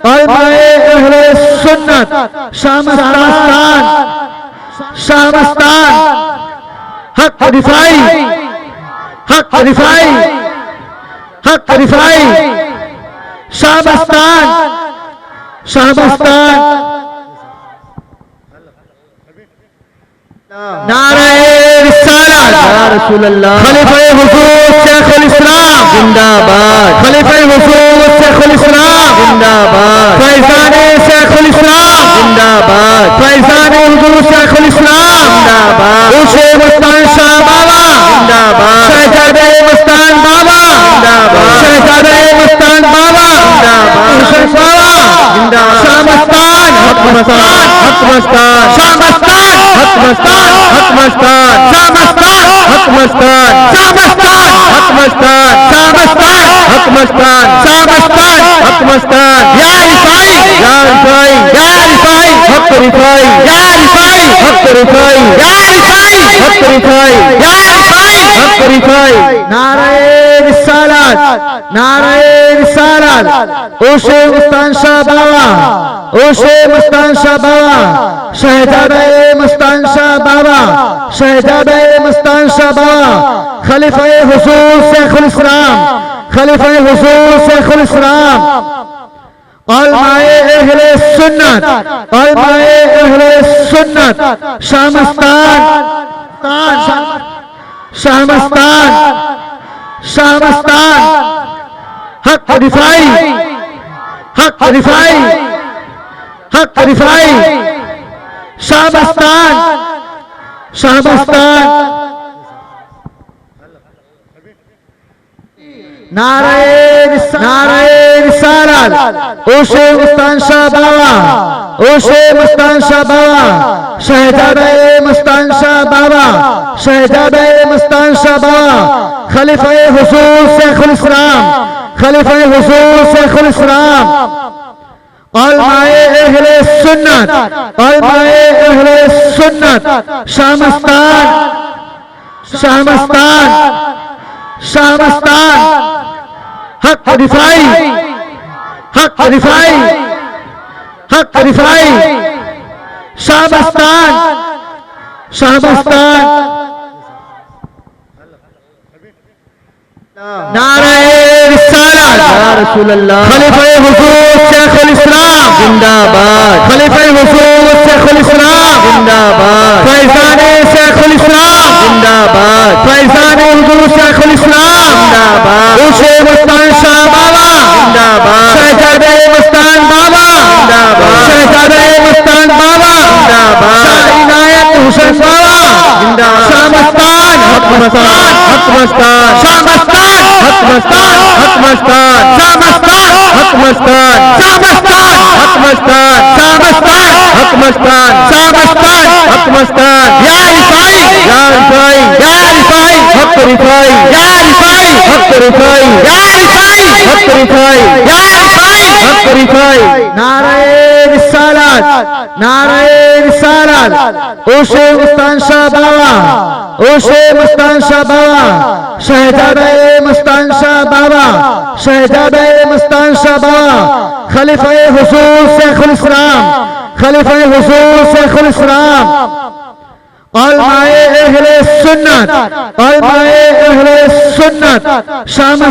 उलमाए अहले सुन्नत, शामस्तान, शामस्तान, हक रिफाई, हक रिफाई, हक रिफाई, शामस्तान, शामस्तान, नारे रिसालत, या रसूल अल्लाह, खलीफा हुजूर शेखुल इस्लाम जिंदाबाद, खलीफा हुजूर शेखुल इस्लाम जिंदाबाद, फैजाने शेखुल इस्लाम जिंदाबाद, फैजाने हुजूर शेखुल इस्लाम जिंदाबाद, ओशे मस्तान शाह बाबा जिंदाबाद, शहजादे मस्तान बाबा जिंदाबाद, शहजादे मस्तान बाबा जिंदाबाद, हुसैन बाबा जिंदाबाद, शामस्तान, हक मस्तान, हक मस्तान, शामस्तान, हक मस्तान, हक मस्तान, शामस्तान, हक मस्तान, शामस्तान, हक मस्तान, शामस्तान, हक मस्तान, शामस्तान, हक मस्तान, या रिफाई, या रिफाई, या रिफाई, हक रिफाई, या रिफाई, हक रिफाई, या रिफाई, हक रिफाई, या रिफाई, हक रिफाई, नारे रिसालत, नारे रिसालत, ओशे मस्तान शाह बाबा, ओशे मस्तान शाह बाबा, शहजादा मस्तान शाह बाबा, शहजादा मस्तान शाह बाबा, खलीफा हुजूर शेखुल इस्लाम, खलीफा हुजूर शेखुल इस्लाम, उलमाए अहले सुन्नत, उलमाए अहले सुन्नत, शामस्तान, शामस्तान, शामस्तान, हक रिफाई, हक रिफाई, हक रिफाई, शामस्तान, शामस्तान, नारे रिसालत, ओशे मस्तान शाह बाबा, ओशे मस्तान शाह बाबा, शहजादा मस्तान शाह बाबा, शहजादा मस्तान शाह बाबा, खलीफा हुजूर शेखुल इस्लाम, खलीफा हुजूर शेखुल इस्लाम, उलमाए अहले सुन्नत, उलमाए अहले सुन्नत, शामस्तान, शामस्तान, शामस्तान, हक रिफाई, हक रिफाई, हक रिफाई, शामस्तान, शामस्तान, नारे रिसालत, या रसूल अल्लाह, खलीफा हुजूर शेखुल इस्लाम जिंदाबाद, खलीफा हुजूर शेखुल इस्लाम जिंदाबाद, फैजाने शेखुल इस्लाम जिंदाबाद, फैजाने हुजूर शेखुल इस्लाम जिंदाबाद, ओशे मस्तान शाह बाबा जिंदाबाद, शहजादे मस्तान बाबा जिंदाबाद, शहजादे मस्तान बाबा जिंदाबाद, शाह इनायत हुसैन बाबा जिंदाबाद, शामस्तान, हक मस्तान, हक मस्तान, शामस्तान, हक मस्तान, हक मस्तान, शामस्तान, हक मस्तान, शामस्तान, हक मस्तान, शामस्तान, हक मस्तान, शामस्तान, हक मस्तान, या रिफाई, या रिफाई, या रिफाई, हक रिफाई, या रिफाई, हक रिफाई, या रिफाई, हक रिफाई, या रिफाई, हक रिफाई, नारे रिसालत, नारे रिसालत, ओशे मस्तान शाह बाबा, ओशे मस्तान शाह बाबा, शहजादा मस्तान शाह बाबा, शहजादा मस्तान शाह बाबा, खलीफा हुजूर शेखुल इस्लाम, खलीफा हुजूर शेखुल इस्लाम, उलमाए अहले सुन्नत, उलमाए अहले सुन्नत शाह